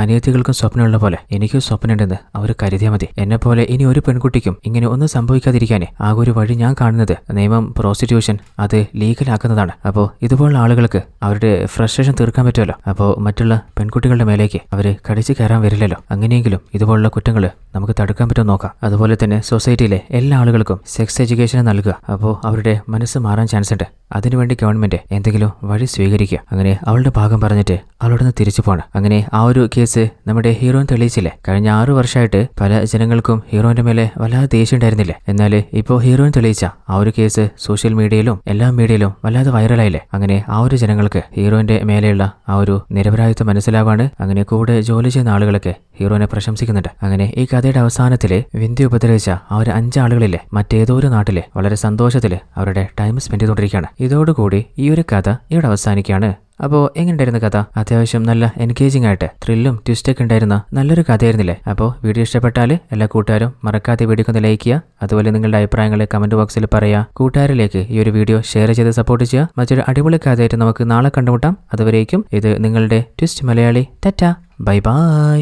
അനിയത്തികൾക്കും സ്വപ്നമുള്ള പോലെ എനിക്കും സ്വപ്നമുണ്ടെന്ന് അവർ കരുതിയാൽ മതി. എന്നെ പോലെ ഇനി ഒരു പെൺകുട്ടിക്കും ഇങ്ങനെ ഒന്നും സംഭവിക്കാതിരിക്കാനേ ആകെ ഒരു വഴി ഞാൻ കാണുന്നത് നിയമം പ്രോസ്റ്റിറ്റ്യൂഷൻ അത് ലീഗലാക്കുന്നതാണ്. അപ്പോൾ ഇതുപോലുള്ള ആളുകൾക്ക് അവരുടെ ഫ്രസ്ട്രേഷൻ തീർക്കാൻ പറ്റുമല്ലോ. അപ്പോൾ മറ്റുള്ള പെൺകുട്ടികളുടെ മേലേക്ക് അവര് കടിച്ചു കയറാൻ വരില്ലല്ലോ. അങ്ങനെയെങ്കിലും ഇതുപോലുള്ള കുറ്റങ്ങൾ നമുക്ക് തടുക്കാൻ പറ്റുമോ നോക്കാം. അതുപോലെ തന്നെ സൊസൈറ്റിയിലെ എല്ലാ ആളുകൾക്കും സെക്സ് എഡ്യൂക്കേഷൻ നൽകുക. അപ്പോൾ അവരുടെ മനസ്സ് മാറാൻ ചാൻസ് ഉണ്ട്. അതിനുവേണ്ടി ഗവൺമെന്റ് എന്തെങ്കിലും വഴി സ്വീകരിക്കുക. അങ്ങനെ അവളുടെ ഭാഗം പറഞ്ഞിട്ട് അവളോട് നിന്ന് തിരിച്ചു പോകണം. അങ്ങനെ ആ ഒരു കേസ് നമ്മുടെ ഹീറോയിൻ തെളിയിച്ചില്ലേ? കഴിഞ്ഞ 6 വർഷമായിട്ട് പല ജനങ്ങൾക്കും ഹീറോയിന്റെ മേലെ വല്ലാതെ ദേഷ്യം ഉണ്ടായിരുന്നില്ലേ? എന്നാൽ ഇപ്പോൾ ഹീറോയിൻ തെളിയിച്ച ആ ഒരു കേസ് സോഷ്യൽ മീഡിയയിലും എല്ലാ മീഡിയയിലും വല്ലാതെ വൈറലായില്ലേ? അങ്ങനെ ആ ഒരു ജനങ്ങൾക്ക് ഹീറോയിന്റെ മേലെയുള്ള ആ ഒരു നിരപരാധിത്വം മനസ്സിലാവാണ്. അങ്ങനെ കൂടെ ജോലി ചെയ്യുന്ന ആളുകളൊക്കെ ഹീറോയിനെ പ്രശംസിക്കുന്നുണ്ട്. അങ്ങനെ ഈ കഥയുടെ അവസാനത്തില് വിന്ധ്യ ഉപദ്രവിച്ച ആ ഒരു 5 ആളുകളില്ലേ മറ്റേതോ ഒരു നാട്ടില് വളരെ സന്തോഷത്തില് അവരുടെ ടൈം സ്പെൻഡ് ചെയ്തുകൊണ്ടിരിക്കുകയാണ്. ഇതോടുകൂടി ഈ ഒരു കഥ ഇവിടെ അവസാനിക്കുകയാണ്. അപ്പോൾ എങ്ങനെയുണ്ടായിരുന്ന കഥ? അത്യാവശ്യം നല്ല എൻഗേജിംഗ് ആയിട്ട് ത്രില്ലും ട്വിസ്റ്റൊക്കെ ഉണ്ടായിരുന്ന നല്ലൊരു കഥയായിരുന്നില്ലേ? അപ്പോൾ വീഡിയോ ഇഷ്ടപ്പെട്ടാൽ എല്ലാ കൂട്ടുകാരും മറക്കാതെ വീഡിയോക്ക് ഒന്ന് ലൈക്ക് ചെയ്യുക. അതുപോലെ നിങ്ങളുടെ അഭിപ്രായങ്ങൾ കമന്റ് ബോക്സിൽ പറയുക. കൂട്ടുകാരിലേക്ക് ഈ ഒരു വീഡിയോ ഷെയർ ചെയ്ത് സപ്പോർട്ട് ചെയ്യുക. മറ്റൊരു അടിപൊളി കഥയായിട്ട് നമുക്ക് നാളെ കണ്ടുമുട്ടാം. അതുവരേക്കും ഇത് നിങ്ങളുടെ twist Malayali. Tata, bye bye.